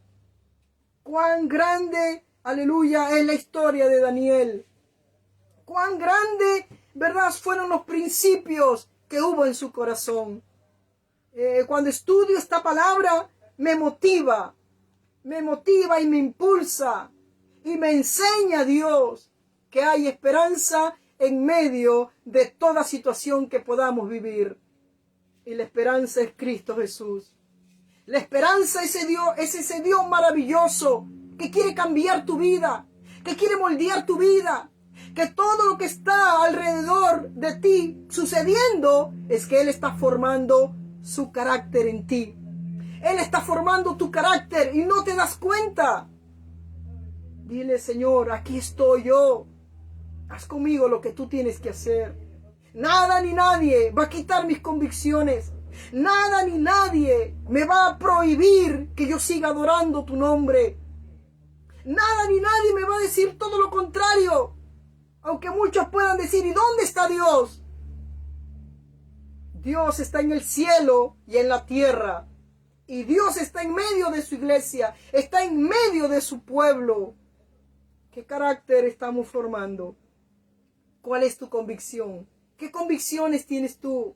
Cuán grande, aleluya, es la historia de Daniel. Cuán grande, ¿verdad?, fueron los principios que hubo en su corazón. Cuando estudio esta palabra, me motiva y me impulsa y me enseña Dios que hay esperanza en medio de toda situación que podamos vivir. Y la esperanza es Cristo Jesús. La esperanza es ese Dios maravilloso que quiere cambiar tu vida, que quiere moldear tu vida, que todo lo que está alrededor de ti sucediendo es que Él está formando su carácter en ti. Él está formando tu carácter y no te das cuenta. Dile, Señor, aquí estoy yo. Haz conmigo lo que tú tienes que hacer. Nada ni nadie va a quitar mis convicciones. Nada ni nadie me va a prohibir que yo siga adorando tu nombre. Nada ni nadie me va a decir todo lo contrario. Aunque muchos puedan decir, ¿y dónde está Dios? Dios está en el cielo y en la tierra. Y Dios está en medio de su iglesia, está en medio de su pueblo. ¿Qué carácter estamos formando? ¿Cuál es tu convicción? ¿Qué convicciones tienes tú?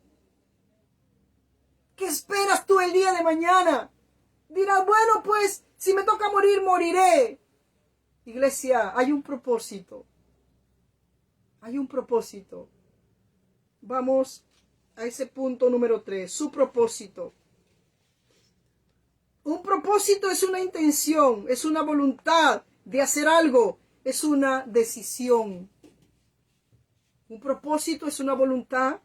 ¿Qué esperas tú el día de mañana? Dirás, bueno, pues, si me toca morir, moriré. Iglesia, hay un propósito. Hay un propósito. Vamos a ese punto número 3, su propósito. Un propósito es una intención, es una voluntad de hacer algo, es una decisión. Un propósito es una voluntad,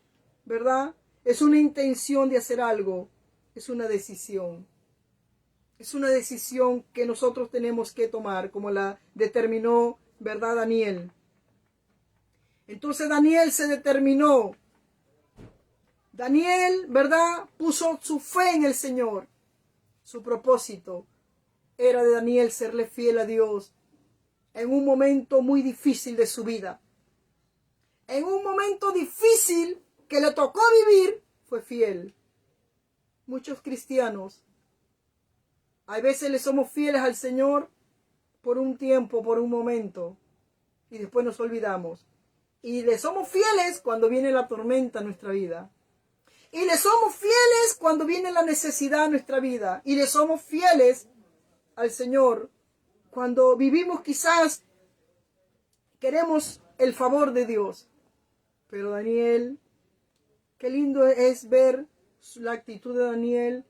¿verdad? Es una intención de hacer algo, es una decisión. Es una decisión que nosotros tenemos que tomar, como la determinó, ¿verdad, Daniel? Entonces Daniel se determinó. Daniel, ¿verdad?, puso su fe en el Señor. Su propósito era de Daniel serle fiel a Dios en un momento muy difícil de su vida. En un momento difícil que le tocó vivir, fue fiel. Muchos cristianos, a veces le somos fieles al Señor por un tiempo, por un momento, y después nos olvidamos. Y le somos fieles cuando viene la tormenta a nuestra vida. Y le somos fieles cuando viene la necesidad a nuestra vida. Y le somos fieles al Señor cuando vivimos, quizás queremos el favor de Dios. Pero Daniel, qué lindo es ver la actitud de Daniel,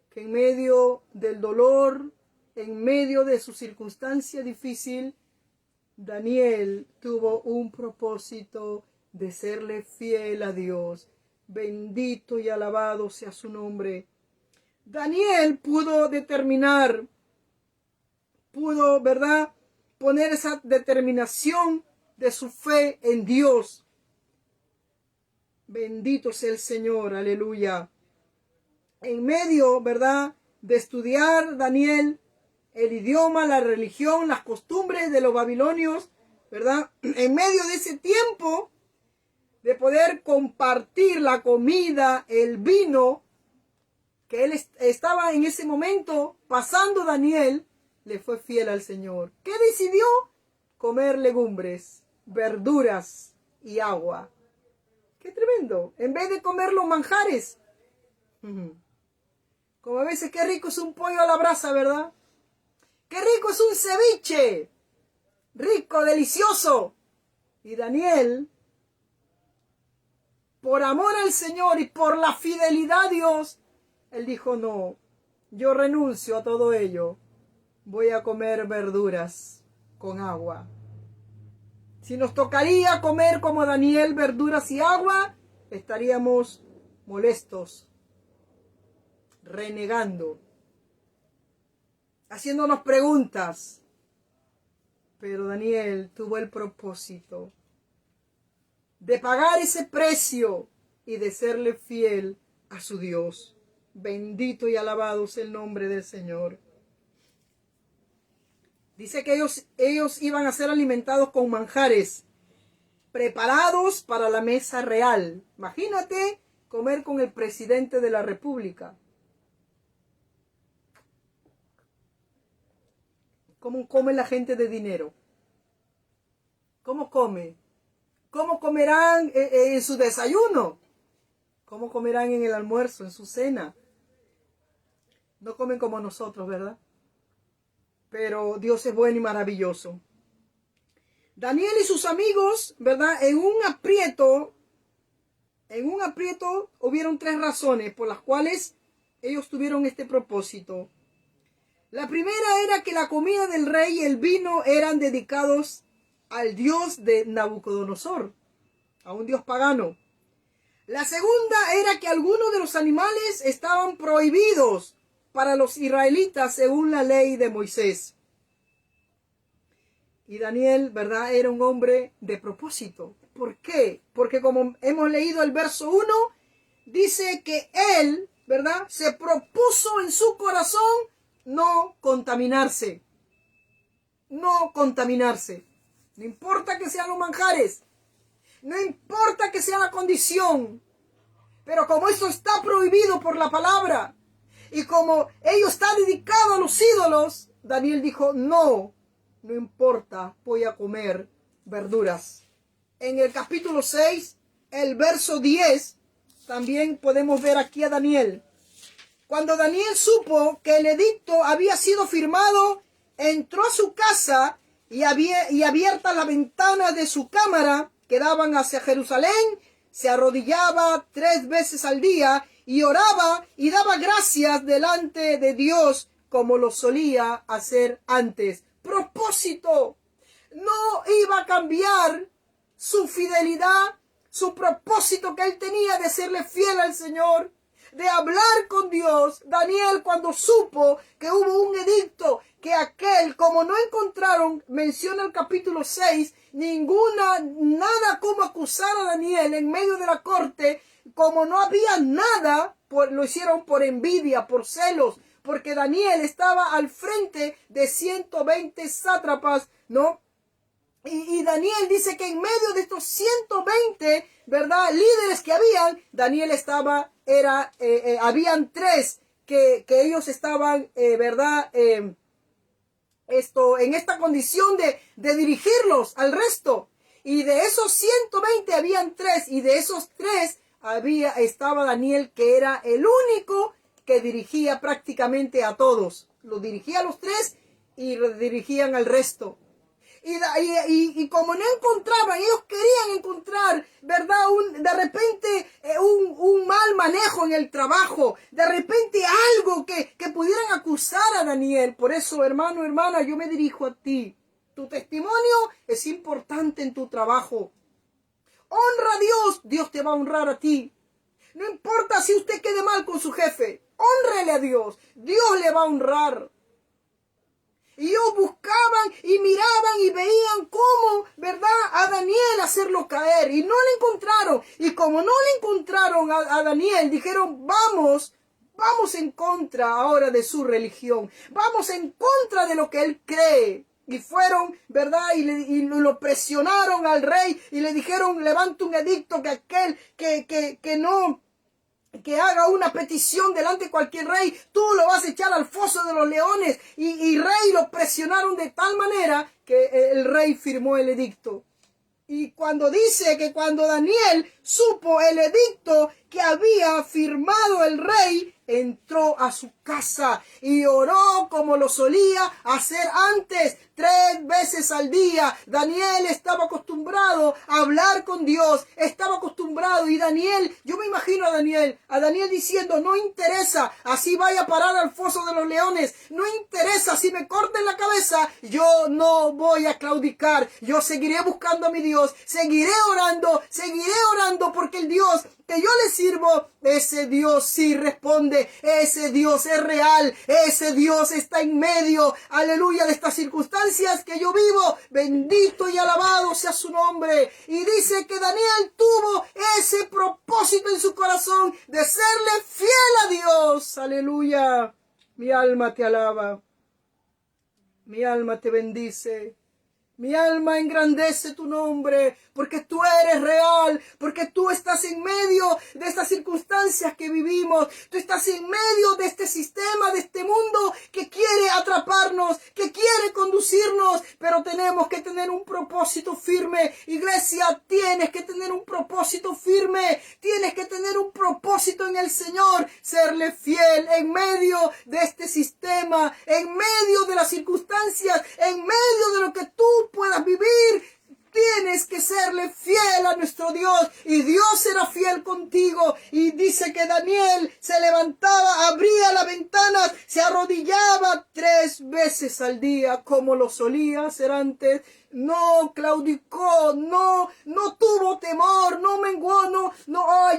que en medio del dolor, en medio de su circunstancia difícil, Daniel tuvo un propósito de serle fiel a Dios. Bendito y alabado sea su nombre. Daniel pudo determinar, ¿verdad?, poner esa determinación de su fe en Dios. Bendito sea el Señor, aleluya. En medio, ¿verdad?, de estudiar Daniel el idioma, la religión, las costumbres de los babilonios, ¿verdad? En medio de ese tiempo de poder compartir la comida, el vino, que él estaba en ese momento pasando, Daniel le fue fiel al Señor. ¿Qué decidió? Comer legumbres, verduras y agua. ¡Qué tremendo! En vez de comer los manjares. Como a veces, qué rico es un pollo a la brasa, ¿verdad? ¡Qué rico es un ceviche! Rico, delicioso. Y Daniel, por amor al Señor y por la fidelidad a Dios, él dijo, no, yo renuncio a todo ello. Voy a comer verduras con agua. Si nos tocaría comer como Daniel, verduras y agua, estaríamos molestos, renegando, haciéndonos preguntas. Pero Daniel tuvo el propósito de pagar ese precio y de serle fiel a su Dios. Bendito y alabado sea el nombre del Señor. Dice que ellos iban a ser alimentados con manjares, preparados para la mesa real. Imagínate comer con el presidente de la República. ¿Cómo come la gente de dinero? ¿Cómo come? ¿Cómo comerán en su desayuno? ¿Cómo comerán en el almuerzo, en su cena? No comen como nosotros, ¿verdad? Pero Dios es bueno y maravilloso. Daniel y sus amigos, ¿verdad? En un aprieto, hubieron 3 razones por las cuales ellos tuvieron este propósito. La primera era que la comida del rey y el vino eran dedicados al dios de Nabucodonosor, a un dios pagano. La segunda era que algunos de los animales estaban prohibidos para los israelitas según la ley de Moisés. Y Daniel, ¿verdad?, era un hombre de propósito. ¿Por qué? Porque como hemos leído el verso 1, dice que él, ¿verdad?, se propuso en su corazón no contaminarse. No contaminarse. No importa que sean los manjares. No importa que sea la condición. Pero como eso está prohibido por la palabra, y como ello está dedicado a los ídolos, Daniel dijo, no importa, voy a comer verduras. En el capítulo 6, el verso 10, también podemos ver aquí a Daniel. Cuando Daniel supo que el edicto había sido firmado, entró a su casa y abierta la ventana de su cámara que daban hacia Jerusalén, se arrodillaba 3 veces al día y oraba y daba gracias delante de Dios como lo solía hacer antes. Propósito. No iba a cambiar su fidelidad, su propósito que él tenía de serle fiel al Señor, de hablar con Dios. Daniel, cuando supo que hubo un edicto, que aquel, como no encontraron, menciona el capítulo 6, nada como acusar a Daniel en medio de la corte, como no había nada, lo hicieron por envidia, por celos, porque Daniel estaba al frente de 120 sátrapas, ¿no? Y Daniel dice que en medio de estos 120, ¿verdad?, líderes que habían, Daniel habían 3 que ellos estaban, ¿verdad?, en esta condición de dirigirlos al resto. Y de esos 120 habían 3, y de esos 3 estaba Daniel, que era el único que dirigía prácticamente a todos. Lo dirigía a los 3 y dirigían al resto. Y como no encontraban, ellos querían encontrar, ¿verdad?, de repente un mal manejo en el trabajo, de repente algo que pudieran acusar a Daniel. Por eso, hermano, hermana, yo me dirijo a ti. Tu testimonio es importante en tu trabajo. Honra a Dios, Dios te va a honrar a ti. No importa si usted quede mal con su jefe, honrele a Dios, Dios le va a honrar. Y ellos buscaban y miraban y veían cómo, ¿verdad?, a Daniel hacerlo caer. Y no le encontraron. Y como no le encontraron a Daniel, dijeron, vamos en contra ahora de su religión. Vamos en contra de lo que él cree. Y fueron, ¿verdad?, y lo presionaron al rey y le dijeron, levanta un edicto que aquel que haga una petición delante de cualquier rey, tú lo vas a echar al foso de los leones. Y rey lo presionaron de tal manera que el rey firmó el edicto. Y cuando dice que cuando Daniel supo el edicto que había firmado el rey, entró a su casa y oró como lo solía hacer antes, 3 veces al día. Daniel estaba acostumbrado a hablar con Dios, estaba acostumbrado. Y Daniel, yo me imagino a Daniel diciendo, no interesa, así vaya a parar al foso de los leones, no interesa, si me corten la cabeza, yo no voy a claudicar, yo seguiré buscando a mi Dios, seguiré orando, porque el Dios que yo le sirvo, ese Dios sí responde, ese Dios es real, ese Dios está en medio, aleluya, de estas circunstancias que yo vivo. Bendito y alabado sea su nombre. Y dice que Daniel tuvo ese propósito en su corazón de serle fiel a Dios. Aleluya. Mi alma te alaba. Mi alma te bendice. Mi alma engrandece tu nombre, porque tú eres real, porque tú estás en medio de estas circunstancias que vivimos. Tú estás en medio de este sistema, de este mundo que quiere atraparnos, que quiere conducirnos, pero tenemos que tener un propósito firme. Iglesia, tienes que tener un propósito firme, tienes que tener un propósito en el Señor, serle fiel en medio de este sistema, en medio de las circunstancias, en medio de lo que tú puedas vivir. Tienes que serle fiel a nuestro Dios y Dios será fiel contigo. Y dice que Daniel se levantaba, abría la ventana, se arrodillaba 3 veces al día como lo solía hacer antes. No claudicó, no tuvo temor, no menguó,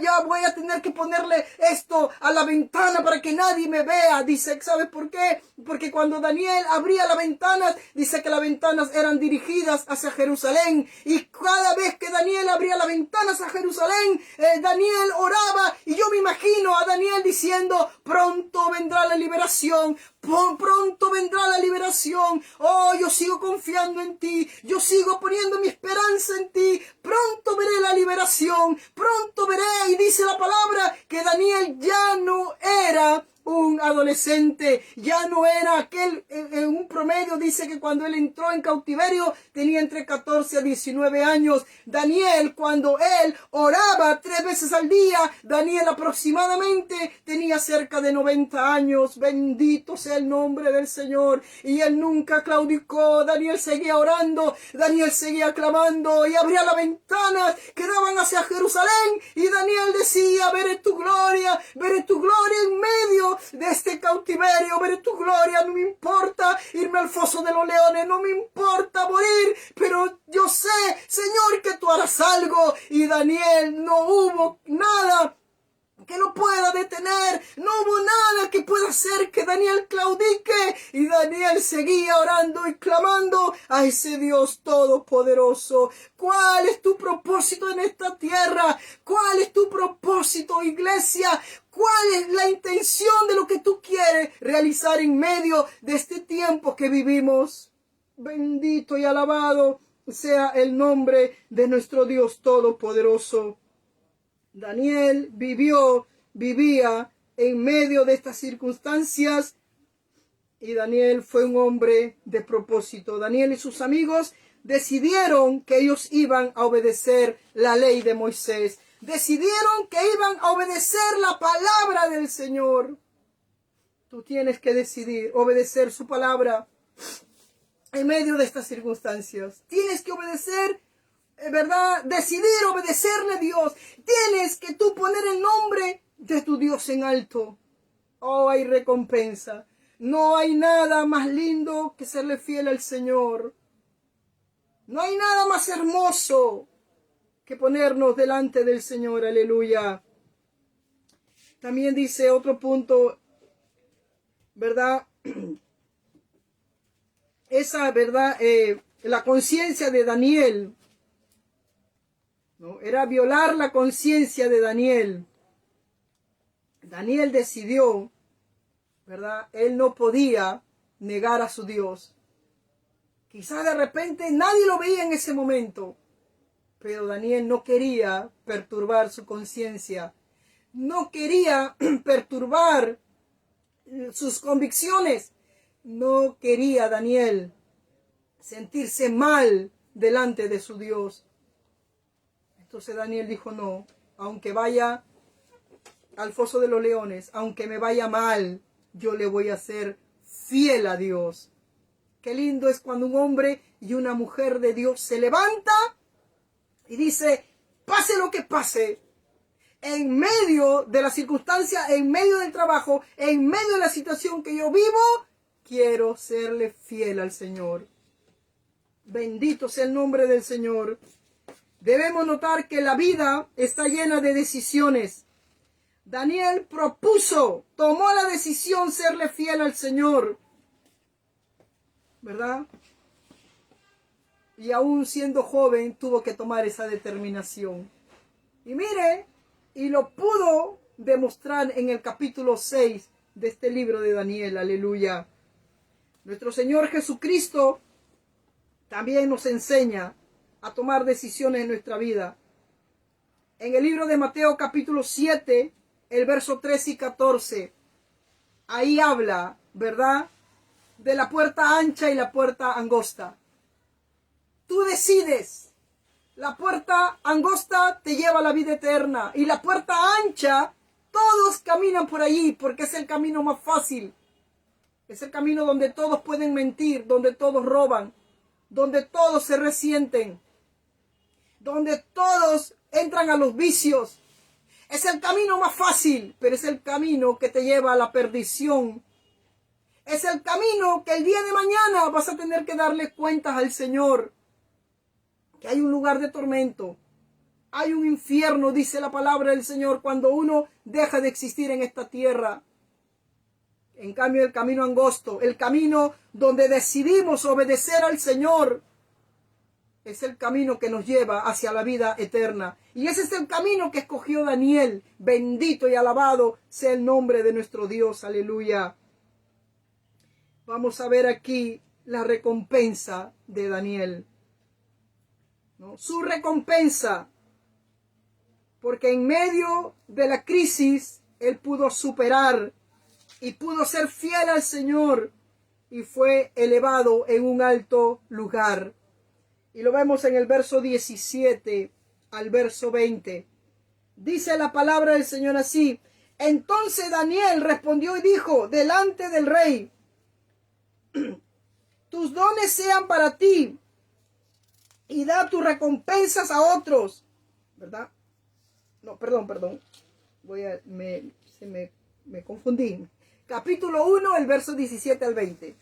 ya voy a tener que ponerle esto a la ventana para que nadie me vea. Dice, ¿sabes por qué? Porque cuando Daniel abría las ventanas, dice que las ventanas eran dirigidas hacia Jerusalén. Y cada vez que Daniel abría las ventanas a Jerusalén, Daniel oraba. Y yo me imagino a Daniel diciendo, pronto vendrá la liberación. Pronto vendrá la liberación. Oh, yo sigo confiando en ti. Yo sigo poniendo mi esperanza en ti. Pronto veré la liberación. Pronto veré. Y dice la palabra que Daniel ya no era un adolescente, ya no era aquel, en un promedio dice que cuando él entró en cautiverio tenía entre 14 a 19 años. Daniel, cuando él oraba 3 veces al día, Daniel aproximadamente tenía cerca de 90 años. Bendito sea el nombre del Señor. Y él nunca claudicó. Daniel seguía orando, Daniel seguía clamando y abría las ventanas que daban hacia Jerusalén. Y Daniel decía, veré tu gloria en medio de este cautiverio, veré tu gloria. No me importa irme al foso de los leones, no me importa morir, pero yo sé, Señor, que tú harás algo. Y Daniel, no hubo nada que lo pueda detener, no hubo nada que pueda hacer que Daniel claudique. Y Daniel seguía orando y clamando a ese Dios todopoderoso. ¿Cuál es tu propósito en esta tierra? ¿Cuál es tu propósito, iglesia? ¿Cuál es la intención de lo que tú quieres realizar en medio de este tiempo que vivimos? Bendito y alabado sea el nombre de nuestro Dios todopoderoso. Daniel vivía en medio de estas circunstancias y Daniel fue un hombre de propósito. Daniel y sus amigos decidieron que ellos iban a obedecer la ley de Moisés. Decidieron que iban a obedecer la palabra del Señor. Tú tienes que decidir obedecer su palabra en medio de estas circunstancias. Tienes que obedecer, ¿verdad? Decidir obedecerle a Dios. Tienes que tú poner el nombre de tu Dios en alto. Oh, hay recompensa. No hay nada más lindo que serle fiel al Señor. No hay nada más hermoso que ponernos delante del Señor. Aleluya. También dice otro punto, ¿verdad? Esa, ¿verdad? La conciencia de Daniel, ¿no? Era violar la conciencia de Daniel. Daniel decidió, ¿verdad? Él no podía negar a su Dios. Quizás de repente nadie lo veía en ese momento, pero Daniel no quería perturbar su conciencia. No quería perturbar sus convicciones. No quería Daniel sentirse mal delante de su Dios. Entonces Daniel dijo, no, aunque vaya al foso de los leones, aunque me vaya mal, yo le voy a ser fiel a Dios. Qué lindo es cuando un hombre y una mujer de Dios se levanta y dice, pase lo que pase, en medio de la circunstancia, en medio del trabajo, en medio de la situación que yo vivo, quiero serle fiel al Señor. Bendito sea el nombre del Señor. Debemos notar que la vida está llena de decisiones. Daniel propuso, tomó la decisión serle fiel al Señor, ¿verdad? Y aún siendo joven tuvo que tomar esa determinación. Y mire, y lo pudo demostrar en el capítulo 6 de este libro de Daniel, aleluya. Nuestro Señor Jesucristo también nos enseña a tomar decisiones en nuestra vida. En el libro de Mateo capítulo 7, el verso 13 y 14, ahí habla, ¿verdad?, de la puerta ancha y la puerta angosta. Tú decides. La puerta angosta te lleva a la vida eterna y la puerta ancha, todos caminan por allí porque es el camino más fácil. Es el camino donde todos pueden mentir, donde todos roban, donde todos se resienten, donde todos entran a los vicios. Es el camino más fácil, pero es el camino que te lleva a la perdición. Es el camino que el día de mañana vas a tener que darle cuentas al Señor. Que hay un lugar de tormento. Hay un infierno, dice la palabra del Señor, cuando uno deja de existir en esta tierra. En cambio, el camino angosto, el camino donde decidimos obedecer al Señor, es el camino que nos lleva hacia la vida eterna. Y ese es el camino que escogió Daniel. Bendito y alabado sea el nombre de nuestro Dios. Aleluya. Vamos a ver aquí la recompensa de Daniel, ¿no? Su recompensa. Porque en medio de la crisis, él pudo superar y pudo ser fiel al Señor. Y fue elevado en un alto lugar. Y lo vemos en el verso 17 al verso 20. Dice la palabra del Señor así: entonces Daniel respondió y dijo delante del rey: tus dones sean para ti y da tus recompensas a otros. ¿Verdad? No, perdón. Me confundí. Capítulo 1, el verso 17 al 20.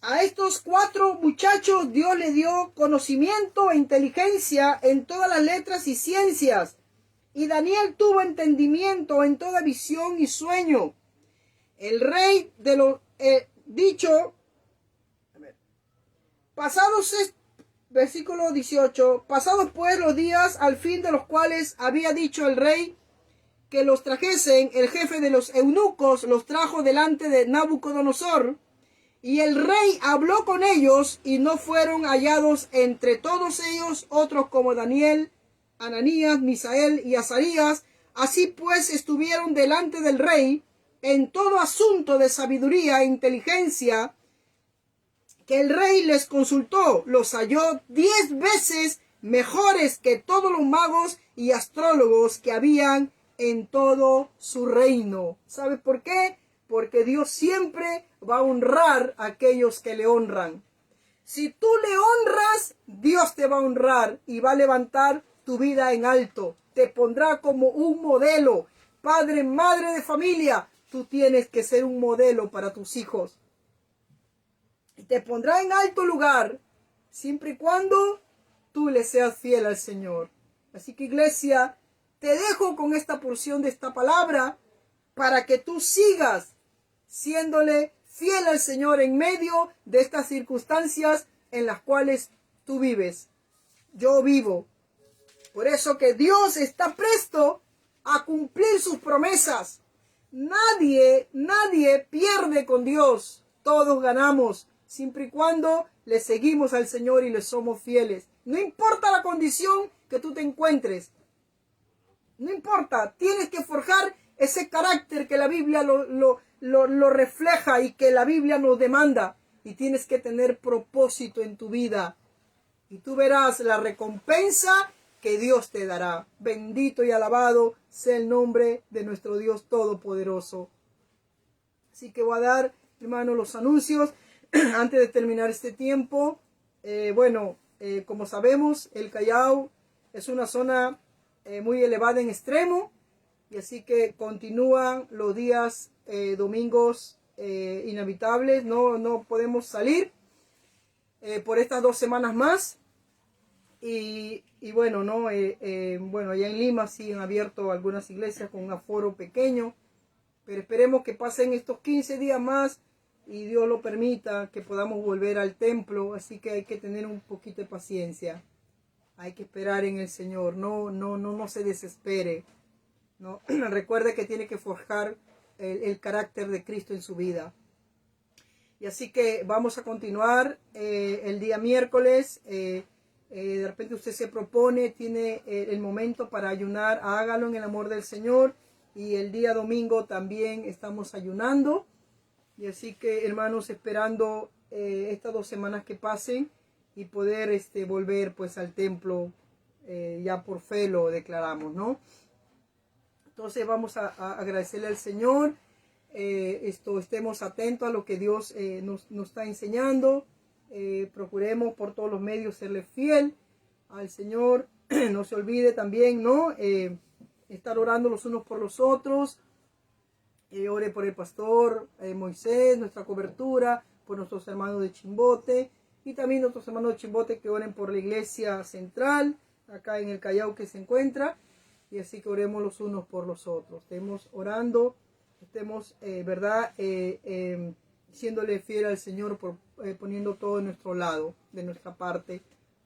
A estos 4 muchachos Dios le dio conocimiento e inteligencia en todas las letras y ciencias. Y Daniel tuvo entendimiento en toda visión y sueño. El rey de lo dicho, versículo 18, pasados pues los días al fin de los cuales había dicho el rey que los trajesen, el jefe de los eunucos los trajo delante de Nabucodonosor. Y el rey habló con ellos y no fueron hallados entre todos ellos otros como Daniel, Ananías, Misael y Azarías. Así pues estuvieron delante del rey en todo asunto de sabiduría e inteligencia que el rey les consultó. Los halló 10 veces mejores que todos los magos y astrólogos que habían en todo su reino. ¿Sabe por qué? Porque Dios siempre va a honrar a aquellos que le honran. Si tú le honras, Dios te va a honrar y va a levantar tu vida en alto. Te pondrá como un modelo. Padre, madre de familia, tú tienes que ser un modelo para tus hijos. Y te pondrá en alto lugar, siempre y cuando tú le seas fiel al Señor. Así que, iglesia, te dejo con esta porción de esta palabra para que tú sigas siéndole fiel al Señor en medio de estas circunstancias en las cuales tú vives. Yo vivo. Por eso que Dios está presto a cumplir sus promesas. Nadie pierde con Dios. Todos ganamos, siempre y cuando le seguimos al Señor y le somos fieles. No importa la condición que tú te encuentres. No importa, tienes que forjar ese carácter que la Biblia lo refleja y que la Biblia nos demanda. Y tienes que tener propósito en tu vida. Y tú verás la recompensa que Dios te dará. Bendito y alabado sea el nombre de nuestro Dios Todopoderoso. Así que voy a dar, hermano, los anuncios antes de terminar este tiempo. Como sabemos, el Callao es una zona muy elevada en extremo. Y así que continúan los días domingos inhabitables. No podemos salir por estas 2 semanas más. Y bueno, ¿no? Bueno, allá en Lima sí han abierto algunas iglesias con un aforo pequeño, pero esperemos que pasen estos 15 días más y Dios lo permita, que podamos volver al templo. Así que hay que tener un poquito de paciencia. Hay que esperar en el Señor. No se desespere, ¿no? Recuerde que tiene que forjar el carácter de Cristo en su vida. Y así que vamos a continuar el día miércoles. De repente usted se propone, tiene el momento para ayunar, hágalo en el amor del Señor. Y el día domingo también estamos ayunando. Y así que, hermanos, esperando estas 2 semanas que pasen y poder volver pues al templo, ya por fe lo declaramos, ¿no? Entonces vamos a agradecerle al Señor. Estemos atentos a lo que Dios nos está enseñando. Procuremos por todos los medios serle fiel al Señor. No se olvide también, ¿no? Estar orando los unos por los otros. Ore por el pastor Moisés, nuestra cobertura, por nuestros hermanos de Chimbote y también nuestros hermanos de Chimbote que oren por la iglesia central, acá en el Callao que se encuentra, y así que oremos los unos por los otros. Estemos orando, estemos, ¿verdad? Siéndole fiel al Señor, poniendo todo de nuestro lado, de nuestra parte,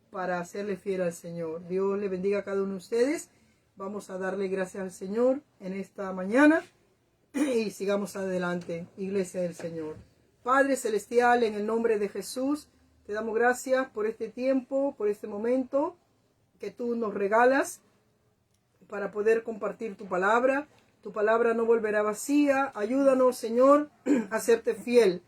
para hacerle fiel al Señor. Dios le bendiga a cada uno de ustedes. Vamos a darle gracias al Señor en esta mañana. Y sigamos adelante, iglesia del Señor. Padre Celestial, en el nombre de Jesús, te damos gracias por este tiempo, por este momento que tú nos regalas para poder compartir tu palabra. Tu palabra no volverá vacía. Ayúdanos, Señor, a serte fiel.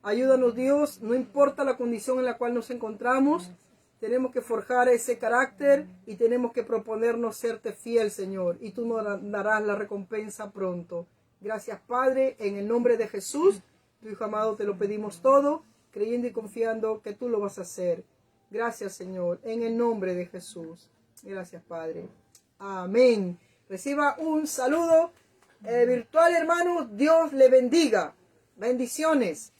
Ayúdanos, Dios, no importa la condición en la cual nos encontramos. Tenemos que forjar ese carácter y tenemos que proponernos serte fiel, Señor. Y tú nos darás la recompensa pronto. Gracias, Padre, en el nombre de Jesús, tu Hijo amado, te lo pedimos todo, creyendo y confiando que tú lo vas a hacer. Gracias, Señor, en el nombre de Jesús. Gracias, Padre. Amén. Reciba un saludo virtual, hermanos. Dios le bendiga. Bendiciones.